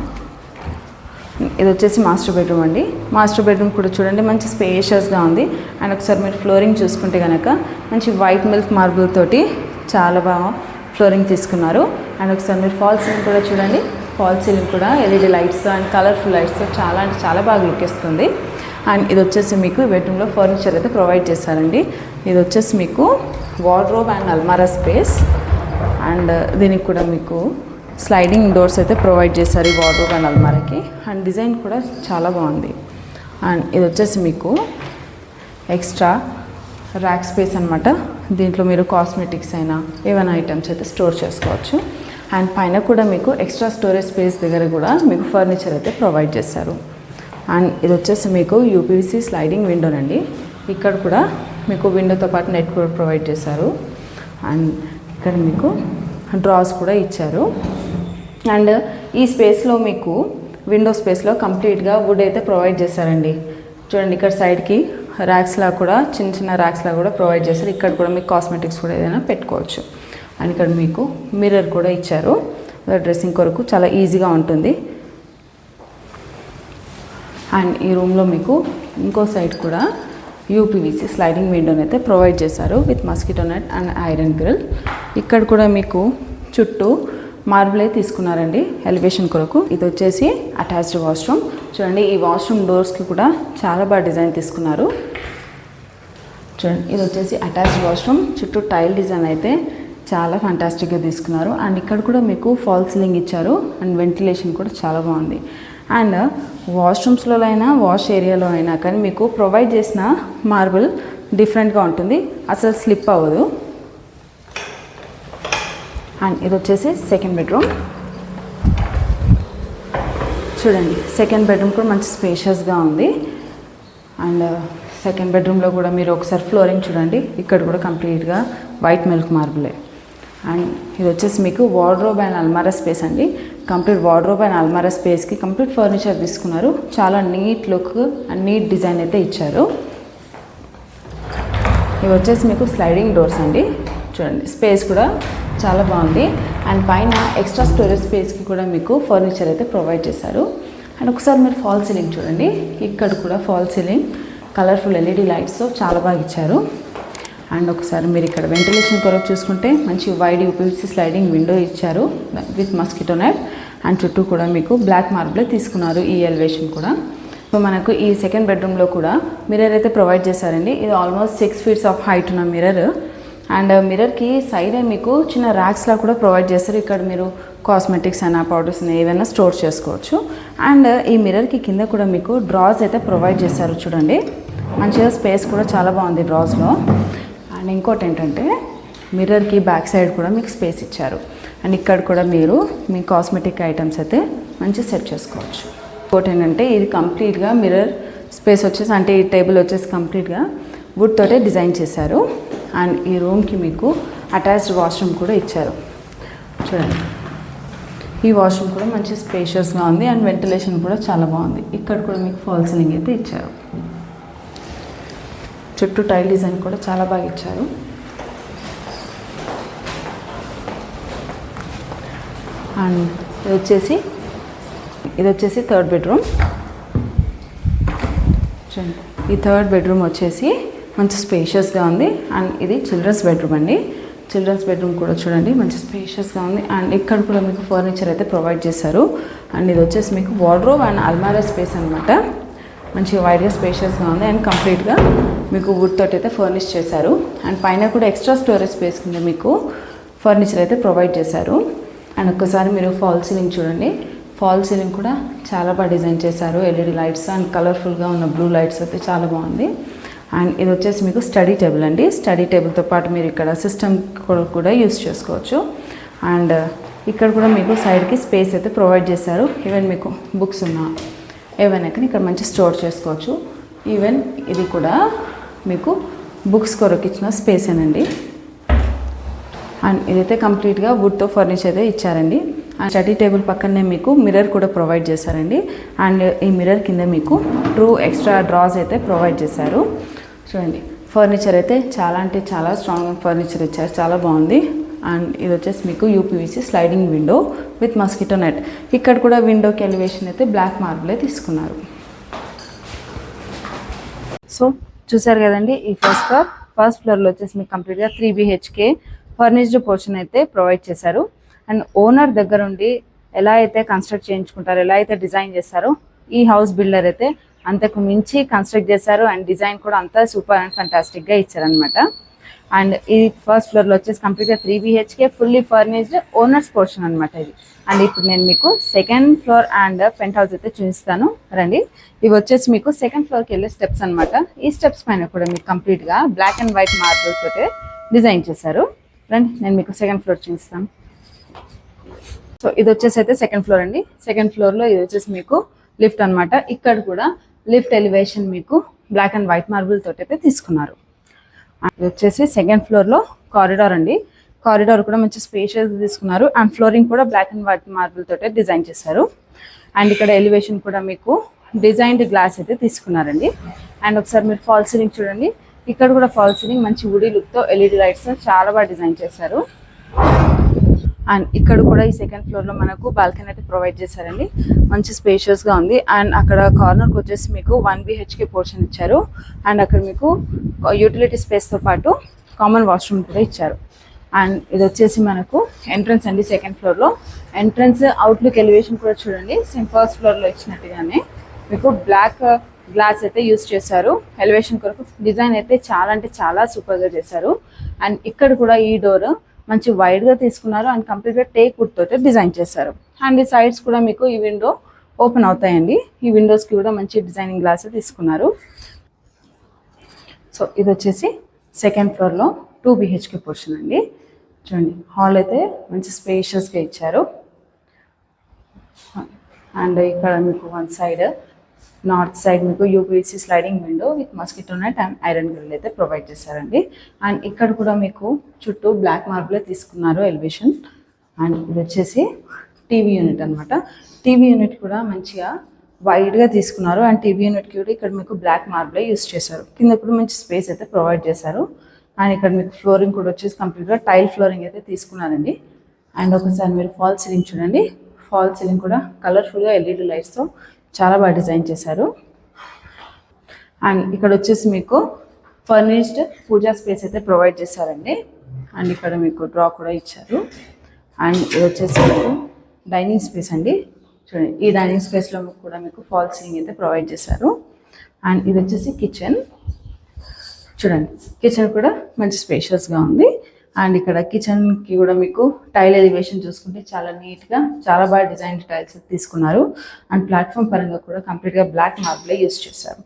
ఇది వచ్చేసి మాస్టర్ బెడ్రూమ్ అండి. మాస్టర్ బెడ్రూమ్ కూడా చూడండి మంచి స్పేషియస్గా ఉంది. అండ్ ఒకసారి మీరు ఫ్లోరింగ్ చూసుకుంటే కనుక మంచి వైట్ మిల్క్ మార్బుల్ తోటి చాలా బాగా ఫ్లోరింగ్ తీసుకున్నారు. అండ్ ఒకసారి మీరు ఫాల్ సీలింగ్ కూడా చూడండి. ఫాల్ సీలింగ్ కూడా ఎల్ఈడి లైట్స్ అండ్ కలర్ఫుల్ లైట్స్తో చాలా అంటే చాలా బాగా లుక్ ఇస్తుంది. అండ్ ఇది వచ్చేసి మీకు బెడ్రూమ్లో ఫర్నిచర్ అయితే ప్రొవైడ్ చేశారండి. ఇది వచ్చేసి మీకు వార్డ్రోబ్ అండ్ అల్మారా స్పేస్. అండ్ దీనికి కూడా మీకు స్లైడింగ్ డోర్స్ అయితే ప్రొవైడ్ చేశారు ఈ వార్డ్రోబ్ అండ్ అల్మారాకి. అండ్ డిజైన్ కూడా చాలా బాగుంది. అండ్ ఇది వచ్చేసి మీకు ఎక్స్ట్రా ర్యాక్ స్పేస్ అనమాట. దీంట్లో మీరు కాస్మెటిక్స్ అయినా ఏమైనా ఐటమ్స్ అయితే స్టోర్ చేసుకోవచ్చు. అండ్ పైన కూడా మీకు ఎక్స్ట్రా స్టోరేజ్ స్పేస్ దగ్గర కూడా మీకు ఫర్నిచర్ అయితే ప్రొవైడ్ చేశారు. అండ్ ఇది వచ్చేసి మీకు యూపీవీసీ స్లైడింగ్ విండోనండి. ఇక్కడ కూడా మీకు విండోతో పాటు నెట్ కూడా ప్రొవైడ్ చేశారు. అండ్ ఇక్కడ మీకు డ్రాస్ కూడా ఇచ్చారు. అండ్ ఈ స్పేస్లో మీకు విండో స్పేస్లో కంప్లీట్గా వుడ్ అయితే ప్రొవైడ్ చేశారండి. చూడండి ఇక్కడ సైడ్కి ర్యాక్స్లా కూడా చిన్న చిన్న ర్యాక్స్లా కూడా ప్రొవైడ్ చేశారు. ఇక్కడ కూడా మీకు కాస్మెటిక్స్ కూడా ఏదైనా పెట్టుకోవచ్చు. అండ్ ఇక్కడ మీకు మిర్రర్ కూడా ఇచ్చారు, డ్రెస్సింగ్ కొరకు చాలా ఈజీగా ఉంటుంది. అండ్ ఈ రూమ్లో మీకు ఇంకో సైడ్ కూడా యూపీవీసీ స్లైడింగ్ విండోని అయితే ప్రొవైడ్ చేశారు with mosquito net and iron grill. ఇక్కడ కూడా మీకు చుట్టూ మార్బులే తీసుకున్నారండి ఎలివేషన్ కొరకు. ఇది వచ్చేసి అటాచ్డ్ వాష్రూమ్. చూడండి, ఈ వాష్రూమ్ డోర్స్కి కూడా చాలా బాగా డిజైన్ తీసుకున్నారు. చూడండి, ఇది వచ్చేసి అటాచ్డ్ వాష్రూమ్. చుట్టూ టైల్ డిజైన్ అయితే చాలా ఫ్యాంటాస్టిక్గా తీసుకున్నారు. అండ్ ఇక్కడ కూడా మీకు ఫాల్ సీలింగ్ ఇచ్చారు అండ్ వెంటిలేషన్ కూడా చాలా బాగుంది. అండ్ వాష్రూమ్స్లో అయినా వాష్ ఏరియాలో అయినా కానీ మీకు ప్రొవైడ్ చేసిన మార్బుల్ డిఫరెంట్గా ఉంటుంది, అసలు స్లిప్ అవ్వదు. అండ్ ఇది వచ్చేసి సెకండ్ బెడ్రూమ్. చూడండి, సెకండ్ బెడ్రూమ్ కూడా మంచి స్పేషియస్గా ఉంది. అండ్ సెకండ్ బెడ్రూమ్లో కూడా మీరు ఒకసారి ఫ్లోరింగ్ చూడండి, ఇక్కడ కూడా కంప్లీట్గా వైట్ మిల్క్ మార్బులే. అండ్ ఇది వచ్చేసి మీకు వార్డ్రోబ్ అండ్ అల్మారా స్పేస్ అండి. కంప్లీట్ వార్డ్రోబ్ అండ్ అల్మారా స్పేస్కి కంప్లీట్ ఫర్నిచర్ తీసుకున్నారు. చాలా neat look and neat design అయితే ఇచ్చారు. ఇవి వచ్చేసి మీకు స్లైడింగ్ డోర్స్ అండి. చూడండి, స్పేస్ కూడా చాలా బాగుంది. అండ్ పైన ఎక్స్ట్రా స్టోరేజ్ స్పేస్కి కూడా మీకు ఫర్నిచర్ అయితే ప్రొవైడ్ చేశారు. అండ్ ఒకసారి మీరు ఫాల్ సీలింగ్ చూడండి, ఇక్కడ కూడా ఫాల్ సీలింగ్ కలర్ఫుల్ ఎల్ఈడి లైట్స్తో చాలా బాగా ఇచ్చారు. అండ్ ఒకసారి మీరు ఇక్కడ వెంటిలేషన్ కొరకు చూసుకుంటే మంచి వైడ్ యూపీవీసీ స్లైడింగ్ విండో ఇచ్చారు విత్ మస్కిటో నెట్. అండ్ చుట్టూ కూడా మీకు బ్లాక్ మార్బులే తీసుకున్నారు ఈ ఎలివేషన్ కూడా. సో మనకు ఈ సెకండ్ బెడ్రూమ్లో కూడా మిర్రర్ అయితే ప్రొవైడ్ చేశారండి. ఇది ఆల్మోస్ట్ 6 feet ఆఫ్ హైట్ ఉన్న మిర్రర్. అండ్ మిర్రర్కి సైడ్ మీకు చిన్న ర్యాక్స్లా కూడా ప్రొవైడ్ చేస్తారు. ఇక్కడ మీరు కాస్మెటిక్స్ అయినా పౌడర్స్ అయినా ఏవైనా స్టోర్ చేసుకోవచ్చు. అండ్ ఈ మిర్రర్కి కింద కూడా మీకు డ్రాస్ అయితే ప్రొవైడ్ చేశారు. చూడండి, మంచిగా స్పేస్ కూడా చాలా బాగుంది డ్రాస్లో. అండ్ ఇంకోటి ఏంటంటే మిర్రర్కి బ్యాక్ సైడ్ కూడా మీకు స్పేస్ ఇచ్చారు. అండ్ ఇక్కడ కూడా మీరు మీ కాస్మెటిక్ ఐటమ్స్ అయితే మంచిగా సెట్ చేసుకోవచ్చు. ఇంకోటి ఏంటంటే ఇది కంప్లీట్గా మిర్రర్ స్పేస్ వచ్చేసి, అంటే ఈ టేబుల్ వచ్చేసి కంప్లీట్గా వుడ్ తోటే డిజైన్ చేశారు. అండ్ ఈ రూమ్కి మీకు అటాచ్డ్ వాష్రూమ్ కూడా ఇచ్చారు. చూడండి, ఈ వాష్రూమ్ కూడా మంచి స్పేషియస్గా ఉంది అండ్ వెంటిలేషన్ కూడా చాలా బాగుంది. ఇక్కడ కూడా మీకు ఫాల్ సీలింగ్ అయితే ఇచ్చారు. చుట్టూ టైల్ డిజైన్ కూడా చాలా బాగా ఇచ్చారు. అండ్ ఇది వచ్చేసి థర్డ్ బెడ్రూమ్. చూడండి, ఈ థర్డ్ బెడ్రూమ్ వచ్చేసి మంచి స్పేషియస్గా ఉంది. అండ్ ఇది చిల్డ్రన్స్ బెడ్రూమ్ అండి. చిల్డ్రన్స్ బెడ్రూమ్ కూడా చూడండి మంచి స్పేషియస్గా ఉంది. అండ్ ఇక్కడ కూడా మీకు ఫర్నిచర్ అయితే ప్రొవైడ్ చేశారు. అండ్ ఇది వచ్చేసి మీకు వార్డ్రోబ్ అండ్ అల్మారా స్పేస్ అనమాట. మంచిగా వైడ్గా స్పేషియస్గా ఉంది. అండ్ కంప్లీట్గా మీకు వుడ్ తోటి అయితే ఫర్నిష్ చేశారు. అండ్ పైన కూడా ఎక్స్ట్రా స్టోరేజ్ స్పేస్ కింద మీకు ఫర్నిచర్ అయితే ప్రొవైడ్ చేశారు. అండ్ ఒక్కసారి మీరు ఫాల్ సీలింగ్ చూడండి, ఫాల్ సీలింగ్ కూడా చాలా బాగా డిజైన్ చేశారు. ఎల్ఈడి లైట్స్ అండ్ కలర్ఫుల్గా ఉన్న బ్లూ లైట్స్ అయితే చాలా బాగుంది. అండ్ ఇది వచ్చేసి మీకు స్టడీ టేబుల్ అండి. స్టడీ టేబుల్తో పాటు మీరు ఇక్కడ సిస్టమ్ కూడా యూస్ చేసుకోవచ్చు. అండ్ ఇక్కడ కూడా మీకు సైడ్కి స్పేస్ అయితే ప్రొవైడ్ చేశారు. ఈవెన్ మీకు బుక్స్ ఉన్నా ఏవైనా కానీ ఇక్కడ మంచి స్టోర్ చేసుకోవచ్చు. ఈవెన్ ఇది కూడా మీకు బుక్స్ కొరకు ఇచ్చిన స్పేసేనండి. అండ్ ఇదైతే కంప్లీట్గా వుడ్తో ఫర్నిచర్ అయితే ఇచ్చారండి. అండ్ స్టడీ టేబుల్ పక్కనే మీకు మిర్రర్ కూడా ప్రొవైడ్ చేశారండి. అండ్ ఈ మిర్రర్ కింద మీకు ఎక్స్ట్రా డ్రాస్ అయితే ప్రొవైడ్ చేశారు. చూడండి, ఫర్నిచర్ అయితే చాలా అంటే చాలా స్ట్రాంగ్ ఫర్నిచర్ ఇచ్చారు, చాలా బాగుంది. అండ్ ఇది వచ్చేసి మీకు UPVC sliding window with mosquito net. ఇక్కడ కూడా విండోకి ఎలివేషన్ అయితే బ్లాక్ మార్బులే తీసుకున్నారు. సో చూసారు కదండి, ఈ ఫస్ట్ ఫ్లోర్లో వచ్చేసి మీకు కంప్లీట్గా 3 BHK ఫర్నిష్డ్ పోర్షన్ అయితే ప్రొవైడ్ చేశారు. అండ్ ఓనర్ దగ్గర ఉండి ఎలా అయితే కన్స్ట్రక్ట్ చేయించుకుంటారో, ఎలా అయితే డిజైన్ చేస్తారో ఈ హౌస్ బిల్డర్ అయితే అంతకు మించి కన్స్ట్రక్ట్ చేశారు. అండ్ డిజైన్ కూడా అంతా సూపర్ అండ్ ఫంటాస్టిక్గా ఇచ్చారనమాట. అండ్ ఈ ఫస్ట్ ఫ్లోర్లో వచ్చేసి కంప్లీట్గా 3 BHK fully furnished owners portion అనమాట ఇది. అండ్ ఇప్పుడు నేను మీకు second floor and penthouse అయితే చూపిస్తాను రండి. ఇవి వచ్చేసి మీకు సెకండ్ ఫ్లోర్కి వెళ్ళే స్టెప్స్ అనమాట. ఈ స్టెప్స్ పైన కూడా మీకు కంప్లీట్గా బ్లాక్ అండ్ వైట్ మార్బుల్ తోటే డిజైన్ చేశారు. రండి, నేను మీకు సెకండ్ ఫ్లోర్ చూపిస్తాను. సో ఇది వచ్చేసి అయితే సెకండ్ ఫ్లోర్ అండి. సెకండ్ ఫ్లోర్లో ఇది వచ్చేసి మీకు లిఫ్ట్ అనమాట. ఇక్కడ కూడా లిఫ్ట్ ఎలివేషన్ మీకు బ్లాక్ అండ్ వైట్ మార్బుల్ తోటి అయితే తీసుకున్నారు. ఇది వచ్చేసి సెకండ్ ఫ్లోర్లో కారిడార్ అండి. కారిడార్ కూడా మంచి స్పేషియస్ తీసుకున్నారు. అండ్ ఫ్లోరింగ్ కూడా బ్లాక్ అండ్ వైట్ మార్బుల్ తోటే డిజైన్ చేశారు. అండ్ ఇక్కడ ఎలివేషన్ కూడా మీకు డిజైన్డ్ గ్లాస్ అయితే తీసుకున్నారండి. అండ్ ఒకసారి మీరు ఫాల్ సీలింగ్ చూడండి, ఇక్కడ కూడా ఫాల్ సీలింగ్ మంచి వుడీ లుక్తో ఎల్ఈడి లైట్స్ చాలా బాగా డిజైన్ చేశారు. అండ్ ఇక్కడ కూడా ఈ సెకండ్ ఫ్లోర్ లో మనకు బాల్కనీ అయితే ప్రొవైడ్ చేశారండి. మంచి స్పేషియస్ గా ఉంది. అండ్ అక్కడ కార్నర్ కి వచ్చేసి మీకు 1 BHK పోర్షన్ ఇచ్చారు. అండ్ అక్కడ మీకు యూటిలిటీ స్పేస్ తో పాటు కామన్ వాష్రూమ్ కూడా ఇచ్చారు. అండ్ ఇది వచ్చేసి మనకు ఎంట్రన్స్ అండి. సెకండ్ ఫ్లోర్ లో ఎంట్రన్స్ అవుట్లుక్ ఎలివేషన్ కూడా చూడండి, సేమ్ ఫస్ట్ ఫ్లోర్ లో ఇచ్చినట్టుగానే మీకు బ్లాక్ గ్లాస్ అయితే యూస్ చేశారు. ఎలివేషన్ కొరకు డిజైన్ అయితే చాలా అంటే చాలా సూపర్ గా చేశారు. అండ్ ఇక్కడ కూడా ఈ డోర్ మంచి వైడ్ గా తీసుకున్నారు అండ్ కంప్లీట్ గా టేక్ వుడ్ తోటి డిజైన్ చేశారు. అండ్ ఈ సైడ్స్ కూడా మీకు ఈ విండో ఓపెన్ అవుతాయండి. ఈ విండోస్ కి కూడా మంచి డిజైనింగ్ గ్లాస్ తీసుకున్నారు. సో ఇది వచ్చేసి సెకండ్ ఫ్లోర్ లో 2 BHK పోర్షన్ అండి. చూడండి, హాల్ అయితే మంచి స్పేషియస్ గా ఇచ్చారు. అండ్ ఇక్కడ మీకు వన్ సైడ్ నార్త్ సైడ్ మీకు UPVC sliding window with mosquito net and iron grill అయితే ప్రొవైడ్ చేశారండి. అండ్ ఇక్కడ కూడా మీకు చుట్టూ బ్లాక్ మార్బుల్ తీసుకున్నారు ఎలివేషన్. అండ్ ఇది వచ్చేసి టీవీ యూనిట్ అనమాట. టీవీ యూనిట్ కూడా మంచిగా వైడ్గా తీసుకున్నారు. అండ్ టీవీ యూనిట్ కూడా ఇక్కడ మీకు బ్లాక్ మార్బుల్ యూస్ చేశారు. కింద కూడా మంచి స్పేస్ అయితే ప్రొవైడ్ చేశారు. అండ్ ఇక్కడ మీకు ఫ్లోరింగ్ కూడా వచ్చేసి కంప్లీట్గా టైల్ ఫ్లోరింగ్ అయితే తీసుకున్నారండి. అండ్ ఒకసారి మీరు ఫాల్ సీలింగ్ చూడండి. ఫాల్ సీలింగ్ కూడా కలర్ఫుల్గా ఎల్ఈడి లైట్స్తో చాలా బాగా డిజైన్ చేశారు. అండ్ ఇక్కడ వచ్చేసి మీకు ఫర్నిష్డ్ పూజా స్పేస్ అయితే ప్రొవైడ్ చేశారండి. అండ్ ఇక్కడ మీకు డ్రా కూడా ఇచ్చారు. అండ్ ఇది వచ్చేసి మీకు డైనింగ్ స్పేస్ అండి. చూడండి, ఈ డైనింగ్ స్పేస్లో కూడా మీకు ఫాల్ సీలింగ్ అయితే ప్రొవైడ్ చేశారు. అండ్ ఇది వచ్చేసి కిచెన్. చూడండి, కిచెన్ కూడా మంచి స్పేషియస్గా ఉంది. అండ్ ఇక్కడ కిచెన్కి కూడా మీకు టైల్ ఎలివేషన్ చూసుకుంటే చాలా నీట్గా చాలా బాగా డిజైన్ టైల్స్ తీసుకున్నారు. అండ్ ప్లాట్ఫామ్ పరంగా కూడా కంప్లీట్గా బ్లాక్ మార్బులే యూస్ చేశారు.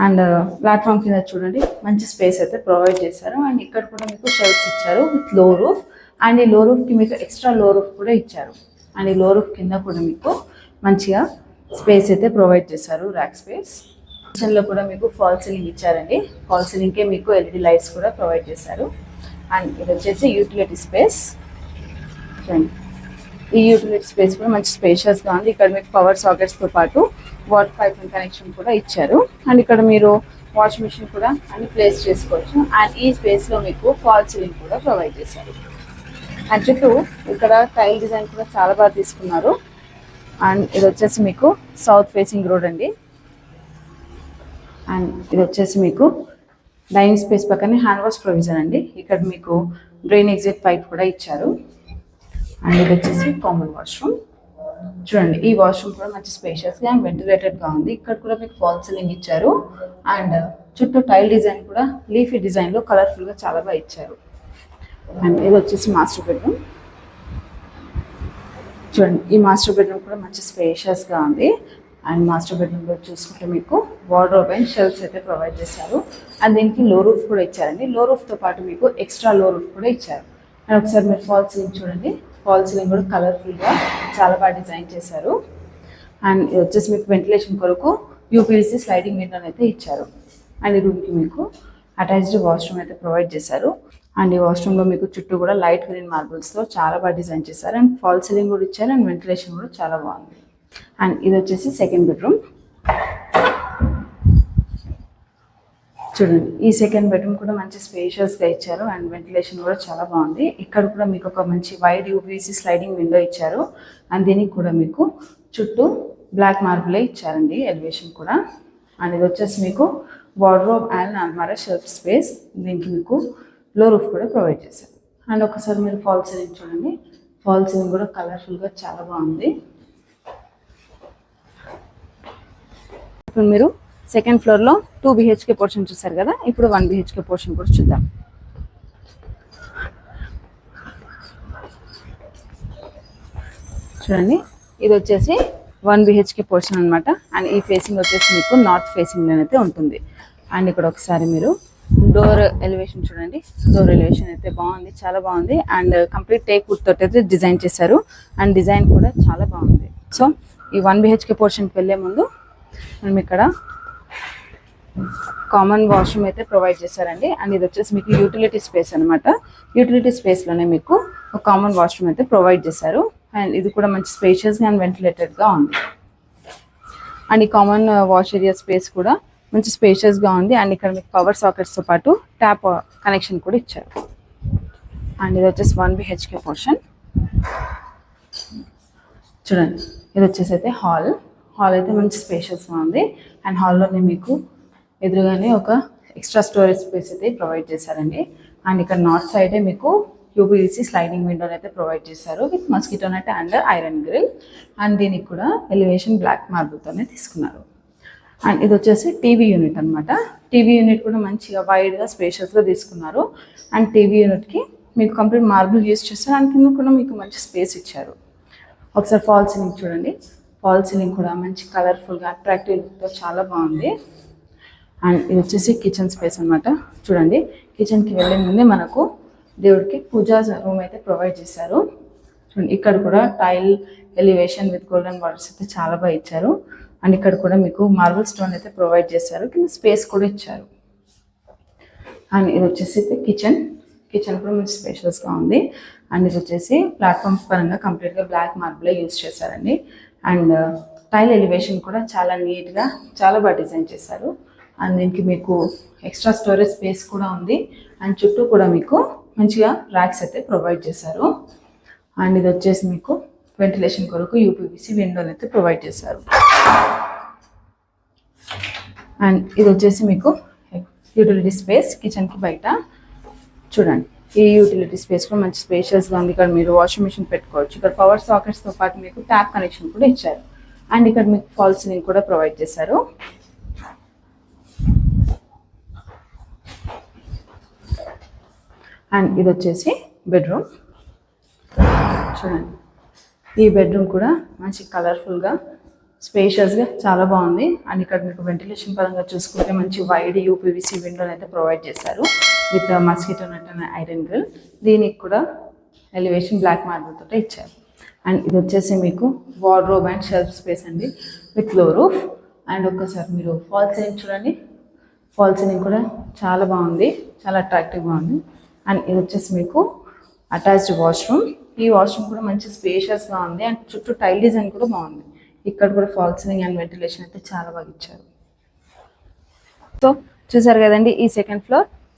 అండ్ ప్లాట్ఫామ్ కింద చూడండి మంచి స్పేస్ అయితే ప్రొవైడ్ చేశారు. అండ్ ఇక్కడ కూడా మీకు షెల్ఫ్స్ ఇచ్చారు విత్ లో రూఫ్. అండ్ ఈ లో రూఫ్కి మీకు ఎక్స్ట్రా లో రూఫ్ కూడా ఇచ్చారు. అండ్ ఈ లో రూఫ్ కింద కూడా మీకు మంచిగా స్పేస్ అయితే ప్రొవైడ్ చేశారు, ర్యాక్ స్పేస్. కిచెన్లో కూడా మీకు ఫాల్ సీలింగ్ ఇచ్చారండి. ఫాల్ సీలింగ్కే మీకు ఎల్ఈడి లైట్స్ కూడా ప్రొవైడ్ చేశారు. అండ్ ఇది వచ్చేసి యూటిలిటీ స్పేస్. చూడండి, ఈ యూటిలిటీ స్పేస్ కూడా మంచి స్పేషియస్గా ఉంది. ఇక్కడ మీకు పవర్ సాకెట్స్తో పాటు వాటర్ పైప్ కనెక్షన్ కూడా ఇచ్చారు. అండ్ ఇక్కడ మీరు వాష్ మిషన్ కూడా అన్ని ప్లేస్ చేసుకోవచ్చు. అండ్ ఈ స్పేస్లో మీకు ఫాల్ సీలింగ్ కూడా ప్రొవైడ్ చేశారు. అండ్ చుట్టూ ఇక్కడ టైల్ డిజైన్ కూడా చాలా బాగా తీసుకున్నారు. అండ్ ఇది వచ్చేసి మీకు సౌత్ ఫేసింగ్ రోడ్ అండి. అండ్ ఇది వచ్చేసి మీకు డైనింగ్ స్పేస్ పక్కనే హ్యాండ్ వాష్ ప్రొవిజన్ అండి. ఇక్కడ మీకు డ్రైన్ ఎగ్జిట్ పైప్ కూడా ఇచ్చారు. అండ్ ఇది వచ్చేసి కామన్ వాష్రూమ్. చూడండి, ఈ వాష్రూమ్ కూడా మంచి స్పేషియస్గా అండ్ వెంటిలేటెడ్గా ఉంది. ఇక్కడ కూడా మీకు ఫాల్ సీలింగ్ ఇచ్చారు. అండ్ చుట్టూ టైల్ డిజైన్ కూడా లీఫీ డిజైన్లో కలర్ఫుల్గా చాలా బాగా ఇచ్చారు. అండ్ ఇది వచ్చేసి మాస్టర్ బెడ్రూమ్. చూడండి, ఈ మాస్టర్ బెడ్రూమ్ కూడా మంచి స్పేషియస్గా ఉంది. అండ్ మాస్టర్ బెడ్రూమ్లో చూసుకుంటే మీకు వార్డ్రోబ్ అండ్ షెల్ఫ్స్ అయితే ప్రొవైడ్ చేశారు. అండ్ దీనికి లో రూఫ్ కూడా ఇచ్చారండి. లో రూఫ్తో పాటు మీకు ఎక్స్ట్రా లో రూఫ్ కూడా ఇచ్చారు. అండ్ ఒకసారి మీరు ఫాల్ సీలింగ్ చూడండి. ఫాల్ సీలింగ్ కూడా కలర్ఫుల్గా చాలా బాగా డిజైన్ చేశారు. అండ్ ఇది వచ్చేసి మీకు వెంటిలేషన్ కొరకు యూపీవీసీ స్లైడింగ్ విండోని అయితే ఇచ్చారు. అండ్ ఈ రూమ్కి మీకు అటాచ్డ్ వాష్రూమ్ అయితే ప్రొవైడ్ చేశారు. అండ్ ఈ వాష్రూమ్లో మీకు చుట్టూ కూడా లైట్ గ్రీన్ మార్బుల్స్తో చాలా బాగా డిజైన్ చేశారు. అండ్ ఫాల్ సీలింగ్ కూడా ఇచ్చారు. అండ్ వెంటిలేషన్ కూడా చాలా బాగుంది. అండ్ ఇది వచ్చేసి సెకండ్ బెడ్రూమ్. చూడండి, ఈ సెకండ్ బెడ్రూమ్ కూడా మంచి స్పేషియస్గా ఇచ్చారు. అండ్ వెంటిలేషన్ కూడా చాలా బాగుంది. ఇక్కడ కూడా మీకు ఒక మంచి వైడ్ యూపీవీసీ స్లైడింగ్ విండో ఇచ్చారు. అండ్ దీనికి కూడా మీకు చుట్టూ బ్లాక్ మార్బులే ఇచ్చారండి ఎలివేషన్ కూడా. అండ్ ఇది వచ్చేసి మీకు వార్డ్రోబ్ అండ్ అల్మారా షెల్ఫ్ స్పేస్. దీనికి మీకు లో రూఫ్ కూడా ప్రొవైడ్ చేశారు. అండ్ ఒకసారి మీరు ఫాల్ సీలింగ్ చూడండి. ఫాల్ సీలింగ్ కూడా కలర్ఫుల్గా చాలా బాగుంది. ఇప్పుడు మీరు సెకండ్ ఫ్లోర్లో 2 BHK పోర్షన్ చూసారు కదా. ఇప్పుడు 1 BHK పోర్షన్ కూడా చూద్దాం. చూడండి, ఇది వచ్చేసి 1 BHK పోర్షన్ అనమాట. అండ్ ఈ ఫేసింగ్ వచ్చేసి మీకు నార్త్ ఫేసింగ్లోనైతే ఉంటుంది. అండ్ ఇక్కడ ఒకసారి మీరు డోర్ ఎలివేషన్ చూడండి. డోర్ ఎలివేషన్ అయితే బాగుంది, చాలా బాగుంది. అండ్ కంప్లీట్ టేక్ వుడ్ తోటి అయితే డిజైన్ చేశారు. అండ్ డిజైన్ కూడా చాలా బాగుంది. సో ఈ 1 BHK పోర్షన్కి వెళ్ళే ముందు మనం ఇక్కడ కామన్ వాష్రూమ్ అయితే ప్రొవైడ్ చేశారండి. అండ్ ఇది వచ్చేసి మీకు యూటిలిటీ స్పేస్ అనమాట. యూటిలిటీ స్పేస్లోనే మీకు ఒక కామన్ వాష్రూమ్ అయితే ప్రొవైడ్ చేశారు. అండ్ ఇది కూడా మంచి స్పేషియస్గా అండ్ వెంటిలేటెడ్గా ఉంది. అండ్ ఈ కామన్ వాష్ ఏరియా స్పేస్ కూడా మంచి స్పేషియస్గా ఉంది. అండ్ ఇక్కడ మీకు పవర్ సాకెట్స్తో పాటు ట్యాప్ కనెక్షన్ కూడా ఇచ్చారు. అండ్ ఇది వచ్చేసి 1 BHK పోర్షన్. చూడండి, ఇది వచ్చేసి అయితే హాల్ అయితే మంచి స్పేషియస్గా ఉంది. అండ్ హాల్లోనే మీకు ఎదురుగానే ఒక ఎక్స్ట్రా స్టోరేజ్ స్పేస్ అయితే ప్రొవైడ్ చేశారండి. అండ్ ఇక్కడ నార్త్ సైడే మీకు యూపీవీసీ స్లైడింగ్ విండోని అయితే ప్రొవైడ్ చేశారు with mosquito net and iron grill. And దీనికి కూడా ఎలివేషన్ బ్లాక్ మార్బుల్తోనే తీసుకున్నారు. అండ్ ఇది వచ్చేసి టీవీ యూనిట్ అనమాట. టీవీ యూనిట్ కూడా మంచిగా వైడ్గా స్పేషియస్గా తీసుకున్నారు. అండ్ టీవీ యూనిట్కి మీకు కంప్లీట్ మార్బుల్ యూస్ చేస్తారు. అండ్ కింద కూడా మీకు మంచి స్పేస్ ఇచ్చారు. ఒకసారి ఫాల్ సీలింగ్ చూడండి. ఫాల్ సీలింగ్ కూడా మంచి కలర్ఫుల్గా అట్రాక్టివ్ లుక్తో చాలా బాగుంది. అండ్ ఇది వచ్చేసి కిచెన్ స్పేస్ అనమాట. చూడండి, కిచెన్కి వెళ్ళే ముందే మనకు దేవుడికి పూజా రూమ్ అయితే ప్రొవైడ్ చేశారు. చూడండి, ఇక్కడ కూడా tile elevation with golden borders అయితే చాలా బాగా ఇచ్చారు. అండ్ ఇక్కడ కూడా మీకు మార్బుల్ స్టోన్ అయితే ప్రొవైడ్ చేశారు. కింద స్పేస్ కూడా ఇచ్చారు. అండ్ ఇది వచ్చేసి కిచెన్ కూడా మంచి స్పేషియస్గా ఉంది. అండ్ ఇది వచ్చేసి ప్లాట్ఫామ్స్ పరంగా కంప్లీట్గా బ్లాక్ మార్బులే యూజ్ చేశారండి. అండ్ టైల్ ఎలివేషన్ కూడా చాలా నీట్గా చాలా బాగా డిజైన్ చేశారు. అండ్ దీనికి మీకు ఎక్స్ట్రా స్టోరేజ్ స్పేస్ కూడా ఉంది. అండ్ చుట్టూ కూడా మీకు మంచిగా ర్యాక్స్ అయితే ప్రొవైడ్ చేశారు. అండ్ ఇది వచ్చేసి మీకు వెంటిలేషన్ కొరకు యూపీవీసీ విండోని అయితే ప్రొవైడ్ చేశారు. అండ్ ఇది వచ్చేసి మీకు యూటిలిటీ స్పేస్ కిచెన్కి బయట. చూడండి, ఈ యూటిలిటీ స్పేస్ కూడా మంచి స్పేషియస్గా ఉంది. ఇక్కడ మీరు వాషింగ్ మిషన్ పెట్టుకోవచ్చు. ఇక్కడ పవర్ సాకెట్స్తో పాటు మీకు ట్యాప్ కనెక్షన్ కూడా ఇచ్చారు. అండ్ ఇక్కడ మీకు ఫాల్ సీలింగ్ కూడా ప్రొవైడ్ చేశారు. అండ్ ఇది వచ్చేసి బెడ్రూమ్. చూడండి, ఈ బెడ్రూమ్ కూడా మంచి కలర్ఫుల్గా స్పేషియస్గా చాలా బాగుంది. అండ్ ఇక్కడ మీకు వెంటిలేషన్ పరంగా చూసుకుంటే మంచి వైడ్ యూపీవీసీ విండోని అయితే ప్రొవైడ్ చేశారు with mosquito net and iron grill. దీనికి కూడా ఎలివేషన్ బ్లాక్ మార్బుల్ తోటే ఇచ్చారు. అండ్ ఇది వచ్చేసి మీకు వార్డ్రోబ్ అండ్ షెల్ఫ్ స్పేస్ అండి విత్ లో రూఫ్. అండ్ ఒక్కసారి మీరు ఫాల్ సీలింగ్ చూడండి. ఫాల్ సీలింగ్ కూడా చాలా బాగుంది, చాలా అట్రాక్టివ్గా ఉంది. అండ్ ఇది వచ్చేసి మీకు అటాచ్డ్ వాష్రూమ్. ఈ వాష్రూమ్ కూడా మంచి స్పేషియస్గా ఉంది. అండ్ చుట్టూ టైల్ డిజైన్ కూడా బాగుంది. ఇక్కడ కూడా ఫాల్ సీలింగ్ అండ్ వెంటిలేషన్ అయితే చాలా బాగా ఇచ్చారు. సో చూసారు కదండి, ఈ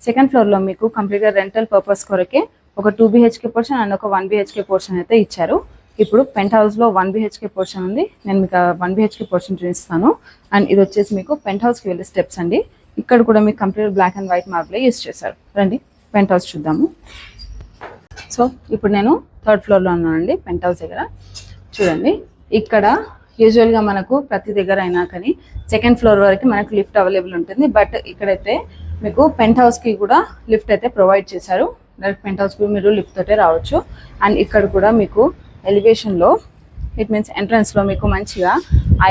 సెకండ్ ఫ్లోర్లో మీకు కంప్లీట్గా రెంటల్ పర్పస్ కొరకే ఒక 2 BHK పోర్షన్ అండ్ ఒక 1 BHK పోర్షన్ అయితే ఇచ్చారు. ఇప్పుడు పెంట్ హౌస్లో 1 BHK పోర్షన్ ఉంది. నేను మీకు 1 BHK పోర్షన్ చూపిస్తాను. అండ్ ఇది వచ్చేసి మీకు పెంట్ హౌస్కి వెళ్ళే స్టెప్స్ అండి. ఇక్కడ కూడా మీకు కంప్లీట్ బ్లాక్ అండ్ వైట్ మార్బులే యూస్ చేశారు. రండి పెంట్ హౌస్ చూద్దాము. సో ఇప్పుడు నేను 3rd ఫ్లోర్లో ఉన్నానండి, పెంట్ హౌస్ దగ్గర. చూడండి, ఇక్కడ యూజువల్గా మనకు ప్రతి దగ్గర అయినా కానీ 2nd ఫ్లోర్ వరకు మనకు లిఫ్ట్ అవైలబుల్ ఉంటుంది. బట్ ఇక్కడైతే మీకు పెంట్ హౌస్కి కూడా లిఫ్ట్ అయితే ప్రొవైడ్ చేశారు. డైరెక్ట్ పెంట్ హౌస్కి మీరు లిఫ్ట్ తోటే రావచ్చు. అండ్ ఇక్కడ కూడా మీకు ఎలివేషన్లో ఇట్ మీన్స్ ఎంట్రన్స్లో మీకు మంచిగా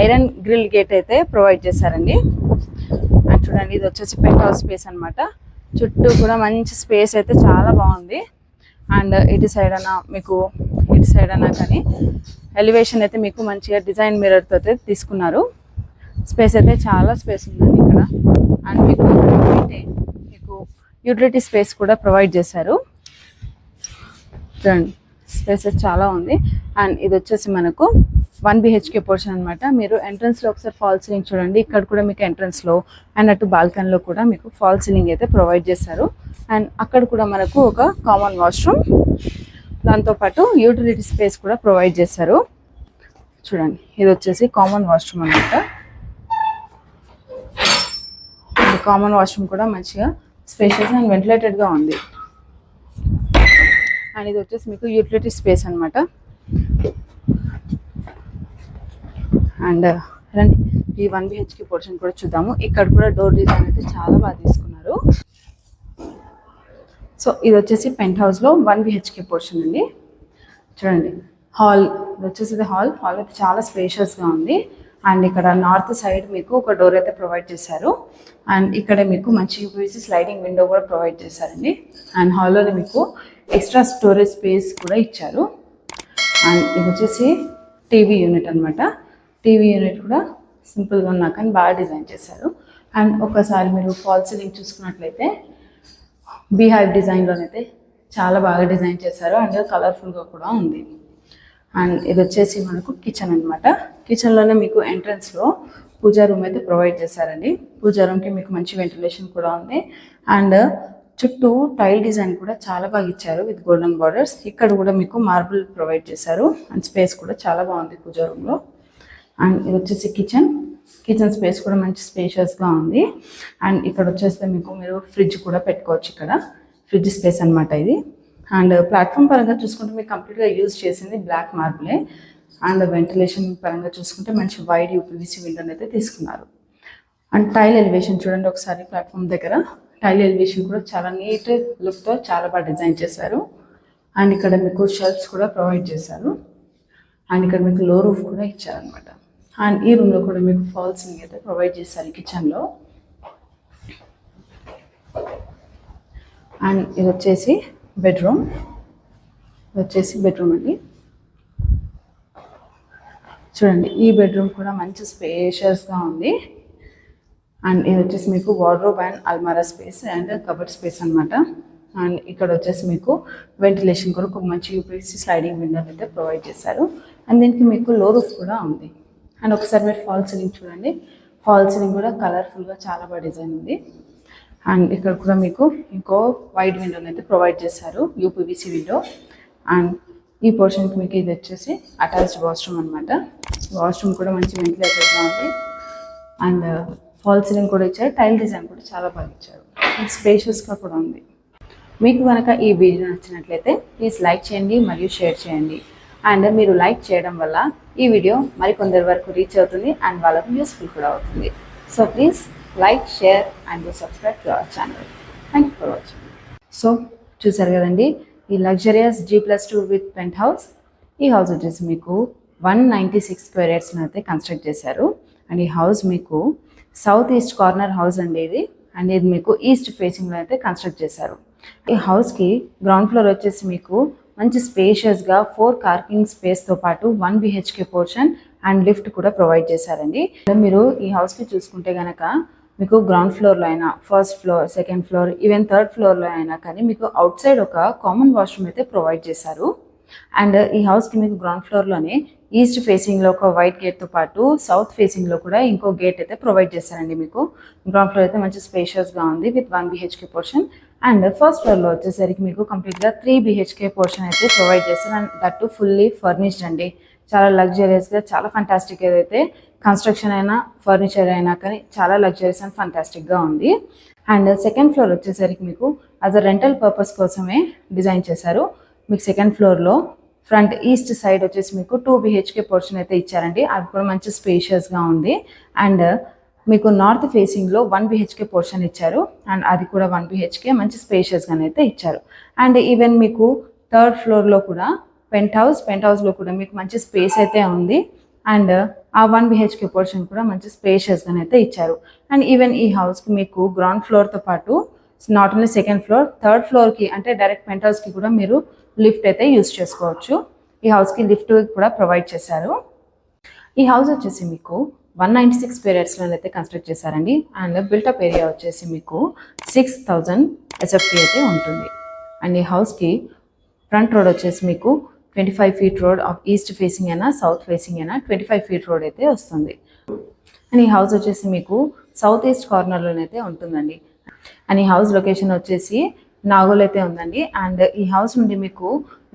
ఐరన్ గ్రిల్ గేట్ అయితే ప్రొవైడ్ చేశారండి. అండ్ చూడండి, ఇది వచ్చేసి పెంట్ హౌస్ స్పేస్ అనమాట. చుట్టూ కూడా మంచి స్పేస్ అయితే చాలా బాగుంది. అండ్ ఇటు సైడ్ అన్నా కానీ ఎలివేషన్ అయితే మీకు మంచిగా డిజైన్ మిర్రర్తో అయితే తీసుకున్నారు. స్పేస్ అయితే చాలా స్పేస్ ఉందండి ఇక్కడ. అండ్ మీకు యూటిలిటీ స్పేస్ కూడా ప్రొవైడ్ చేశారు. చూడండి, స్పేస్ చాలా ఉంది. అండ్ ఇది వచ్చేసి మనకు 1 BHK పోర్షన్ అనమాట. మీరు ఎంట్రన్స్లో ఒకసారి ఫాల్ సీలింగ్ చూడండి. ఇక్కడ కూడా మీకు ఎంట్రన్స్లో అండ్ అటు బాల్కనీలో కూడా మీకు ఫాల్ సీలింగ్ అయితే ప్రొవైడ్ చేశారు. అండ్ అక్కడ కూడా మనకు ఒక కామన్ వాష్రూమ్, దాంతోపాటు యూటిలిటీ స్పేస్ కూడా ప్రొవైడ్ చేశారు. చూడండి, ఇది వచ్చేసి కామన్ వాష్రూమ్ అనమాట. కామన్ వాష్రూమ్ కూడా మంచిగా స్పేషియస్ అండ్ వెంటిలేటెడ్గా ఉంది. అండ్ ఇది వచ్చేసి మీకు యూటిలిటీ స్పేస్ అనమాట. అండ్ రండి ఈ 1 BHK పోర్షన్ కూడా చూద్దాము. ఇక్కడ కూడా డోర్ డిజైన్ అయితే చాలా బాగా తీసుకున్నారు. సో ఇది వచ్చేసి పెంట్ హౌస్లో 1 BHK పోర్షన్ అండి. చూడండి, హాల్ ఇది వచ్చేసి హాల్ అయితే చాలా స్పేషియస్గా ఉంది. అండ్ ఇక్కడ నార్త్ సైడ్ మీకు ఒక డోర్ అయితే ప్రొవైడ్ చేశారు. అండ్ ఇక్కడ మీకు మంచి యూపీవీసీ స్లైడింగ్ విండో కూడా ప్రొవైడ్ చేశారండి. అండ్ హాల్లోనే మీకు ఎక్స్ట్రా స్టోరేజ్ స్పేస్ కూడా ఇచ్చారు. అండ్ ఇది వచ్చేసి టీవీ యూనిట్ అనమాట. టీవీ యూనిట్ కూడా సింపుల్గా ఉన్నా కానీ బాగా డిజైన్ చేశారు. అండ్ ఒకసారి మీరు ఫాల్ సీలింగ్ చూసుకున్నట్లయితే బీహైవ్ డిజైన్లోనైతే చాలా బాగా డిజైన్ చేశారు. అండ్ కలర్ఫుల్గా కూడా ఉంది. అండ్ ఇది వచ్చేసి మనకు కిచెన్ అనమాట. కిచెన్లోనే మీకు ఎంట్రన్స్లో పూజా రూమ్ అయితే ప్రొవైడ్ చేశారండి. పూజా రూమ్కి మీకు మంచి వెంటిలేషన్ కూడా ఉంది. అండ్ చుట్టూ టైల్ డిజైన్ కూడా చాలా బాగా ఇచ్చారు విత్ గోల్డెన్ బార్డర్స్. ఇక్కడ కూడా మీకు మార్బుల్ ప్రొవైడ్ చేశారు అండ్ స్పేస్ కూడా చాలా బాగుంది పూజా రూమ్లో. అండ్ ఇది వచ్చేసి కిచెన్ స్పేస్ కూడా మంచి స్పేషియస్గా ఉంది. అండ్ ఇక్కడ వచ్చేస్తే మీకు మీరు ఫ్రిడ్జ్ కూడా పెట్టుకోవచ్చు. ఇక్కడ ఫ్రిడ్జ్ స్పేస్ అనమాట ఇది. అండ్ ప్లాట్ఫామ్ పరంగా చూసుకుంటే మీకు కంప్లీట్గా యూజ్ చేసింది బ్లాక్ మార్బులే. అండ్ వెంటిలేషన్ పరంగా చూసుకుంటే మంచి వైడ్ యూపీవీసీ విండోని అయితే తీసుకున్నారు. అండ్ టైల్ ఎలివేషన్ చూడండి ఒకసారి. ప్లాట్ఫామ్ దగ్గర టైల్ ఎలివేషన్ కూడా చాలా నీట్ లుక్తో చాలా బాగా డిజైన్ చేశారు. అండ్ ఇక్కడ మీకు షెల్ఫ్స్ కూడా ప్రొవైడ్ చేశారు. అండ్ ఇక్కడ మీకు లో రూఫ్ కూడా ఇచ్చారనమాట. అండ్ ఈ రూమ్లో కూడా మీకు ఫాల్ సీలింగ్ అయితే ప్రొవైడ్ చేశారు కిచెన్లో. అండ్ ఇది వచ్చేసి బెడ్రూమ్ అండి. చూడండి ఈ బెడ్రూమ్ కూడా మంచి స్పేషియస్గా ఉంది. అండ్ ఇది వచ్చేసి మీకు వార్డ్రోబ్ అండ్ అల్మారా స్పేస్ అండ్ కబర్డ్ స్పేస్ అనమాట. అండ్ ఇక్కడ వచ్చేసి మీకు వెంటిలేషన్ కొరకు మంచి యూపీవీసీ స్లైడింగ్ విండోని అయితే ప్రొవైడ్ చేశారు. అండ్ దీనికి మీకు లో రూఫ్ కూడా ఉంది. అండ్ ఒకసారి మీరు ఫాల్ సీలింగ్ చూడండి. ఫాల్ సీలింగ్ కూడా కలర్ఫుల్గా చాలా బాగా డిజైన్ ఉంది. అండ్ ఇక్కడ కూడా మీకు ఇంకో వైడ్ విండోని అయితే ప్రొవైడ్ చేశారు, యూపీవీసీ విండో. అండ్ ఈ పోర్షన్కి మీకు ఇది వచ్చేసి అటాచ్డ్ వాష్రూమ్ అనమాట. వాష్రూమ్ కూడా మంచి వెంటిలేటెడ్గా ఉంది. అండ్ ఫాల్ సీలింగ్ కూడా ఇచ్చారు. టైల్ డిజైన్ కూడా చాలా బాగా ఇచ్చారు. స్పేషియస్గా కూడా ఉంది. మీకు కనుక ఈ వీడియో నచ్చినట్లయితే ప్లీజ్ లైక్ చేయండి మరియు షేర్ చేయండి. అండ్ మీరు లైక్ చేయడం వల్ల ఈ వీడియో మరికొందరి వరకు రీచ్ అవుతుంది అండ్ వాళ్ళకు యూస్ఫుల్ కూడా అవుతుంది. So please like, share and subscribe to our channel. Thank you for watching. So చూసారు కదండి ఈ luxurious G+2 with penthouse. ఈ హౌస్ వచ్చేసి మీకు 196 స్క్వేర్ యార్డ్స్లో అయితే కన్స్ట్రక్ట్ చేశారు. అండ్ ఈ హౌస్ మీకు సౌత్ ఈస్ట్ కార్నర్ హౌస్ అండి ఇది. అండ్ ఇది మీకు ఈస్ట్ ఫేసింగ్లో అయితే కన్స్ట్రక్ట్ చేశారు. ఈ హౌస్కి గ్రౌండ్ ఫ్లోర్ వచ్చేసి మీకు మంచి స్పేషియస్గా 4 పార్కింగ్ స్పేస్తో పాటు 1 BHK పోర్షన్ అండ్ లిఫ్ట్ కూడా ప్రొవైడ్ చేశారండి. మీరు ఈ హౌస్కి చూసుకుంటే కనుక మీకు గ్రౌండ్ ఫ్లోర్లో అయినా, first floor, second floor, even third ఫ్లోర్లో అయినా కానీ మీకు అవుట్ సైడ్ ఒక కామన్ వాష్రూమ్ అయితే ప్రొవైడ్ చేశారు. అండ్ ఈ హౌస్కి మీకు గ్రౌండ్ ఫ్లోర్లోనే ఈస్ట్ ఫేసింగ్లో ఒక వైట్ గేట్తో పాటు సౌత్ ఫేసింగ్లో కూడా ఇంకో గేట్ అయితే ప్రొవైడ్ చేశారండి. మీకు గ్రౌండ్ ఫ్లోర్ అయితే మంచి స్పేషియస్గా ఉంది with 1 BHK portion. And first ఫ్లోర్లో వచ్చేసరికి మీకు కంప్లీట్గా 3 BHK పోర్షన్ అయితే ప్రొవైడ్ చేశారు. And that to fully furnished అండి. చాలా లగ్జరియస్గా, చాలా ఫంటాస్టిక్. ఏదైతే కన్స్ట్రక్షన్ అయినా, ఫర్నిచర్ అయినా కానీ చాలా లగ్జరియస్ అండ్ ఫంటాస్టిక్గా ఉంది. అండ్ సెకండ్ ఫ్లోర్ వచ్చేసరికి మీకు యాజ్ అ రెంటల్ పర్పస్ కోసమే డిజైన్ చేశారు. మీకు సెకండ్ ఫ్లోర్లో ఫ్రంట్ ఈస్ట్ సైడ్ వచ్చేసి మీకు 2 BHK పోర్షన్ అయితే ఇచ్చారండి. అది కూడా మంచి స్పేషియస్గా ఉంది. అండ్ మీకు నార్త్ ఫేసింగ్లో 1 BHK పోర్షన్ ఇచ్చారు. అండ్ అది కూడా 1 BHK మంచి స్పేషియస్గానే అయితే ఇచ్చారు. అండ్ ఈవెన్ మీకు థర్డ్ ఫ్లోర్లో కూడా పెంట్ హౌస్లో కూడా మీకు మంచి స్పేస్ అయితే ఉంది. అండ్ ఆ 1 BHK పోర్షన్ కూడా మంచి స్పేషియస్గానే అయితే ఇచ్చారు. అండ్ ఈవెన్ ఈ హౌస్కి మీకు గ్రౌండ్ ఫ్లోర్తో పాటు not only second floor, third ఫ్లోర్కి అంటే డైరెక్ట్ పెంట్ హౌస్కి కూడా మీరు లిఫ్ట్ అయితే యూజ్ చేసుకోవచ్చు. ఈ హౌస్కి లిఫ్ట్ కూడా ప్రొవైడ్ చేశారు. ఈ హౌస్ వచ్చేసి మీకు 196 స్క్వేర్ యార్డ్స్లో అయితే కన్స్ట్రక్ట్ చేశారండి. అండ్ బిల్టప్ ఏరియా వచ్చేసి మీకు 6000 SFT అయితే ఉంటుంది. అండ్ ఈ హౌస్కి ఫ్రంట్ రోడ్ వచ్చేసి మీకు 25 feet road of east facing అయినా, సౌత్ ఫేసింగ్ అయినా 25 feet రోడ్ అయితే వస్తుంది. అండ్ ఈ హౌస్ వచ్చేసి మీకు సౌత్ ఈస్ట్ కార్నర్లోనైతే ఉంటుందండి. అండ్ ఈ హౌస్ లొకేషన్ వచ్చేసి నాగోల్ అయితే ఉందండి. అండ్ ఈ హౌస్ నుండి మీకు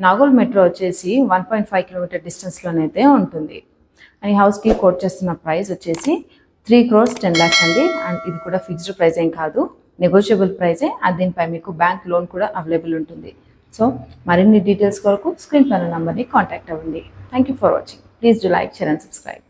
నాగోల్ మెట్రో వచ్చేసి 1.5 kilometer డిస్టెన్స్లోనైతే ఉంటుంది. అండ్ ఈ హౌస్కి కోట్ చేస్తున్న ప్రైస్ వచ్చేసి 3 crores 10 lakhs అండి. అండ్ ఇది కూడా ఫిక్స్డ్ ప్రైస్ ఏం కాదు, నెగోషియబుల్ ప్రైజే. అండ్ దీనిపై మీకు బ్యాంక్ లోన్ కూడా అవైలబుల్ ఉంటుంది. సో మరిన్ని డీటెయిల్స్ కొరకు స్క్రీన్ పైన నంబర్ని కాంటాక్ట్ అవ్వండి. Thank you for watching. Please do like, share and subscribe.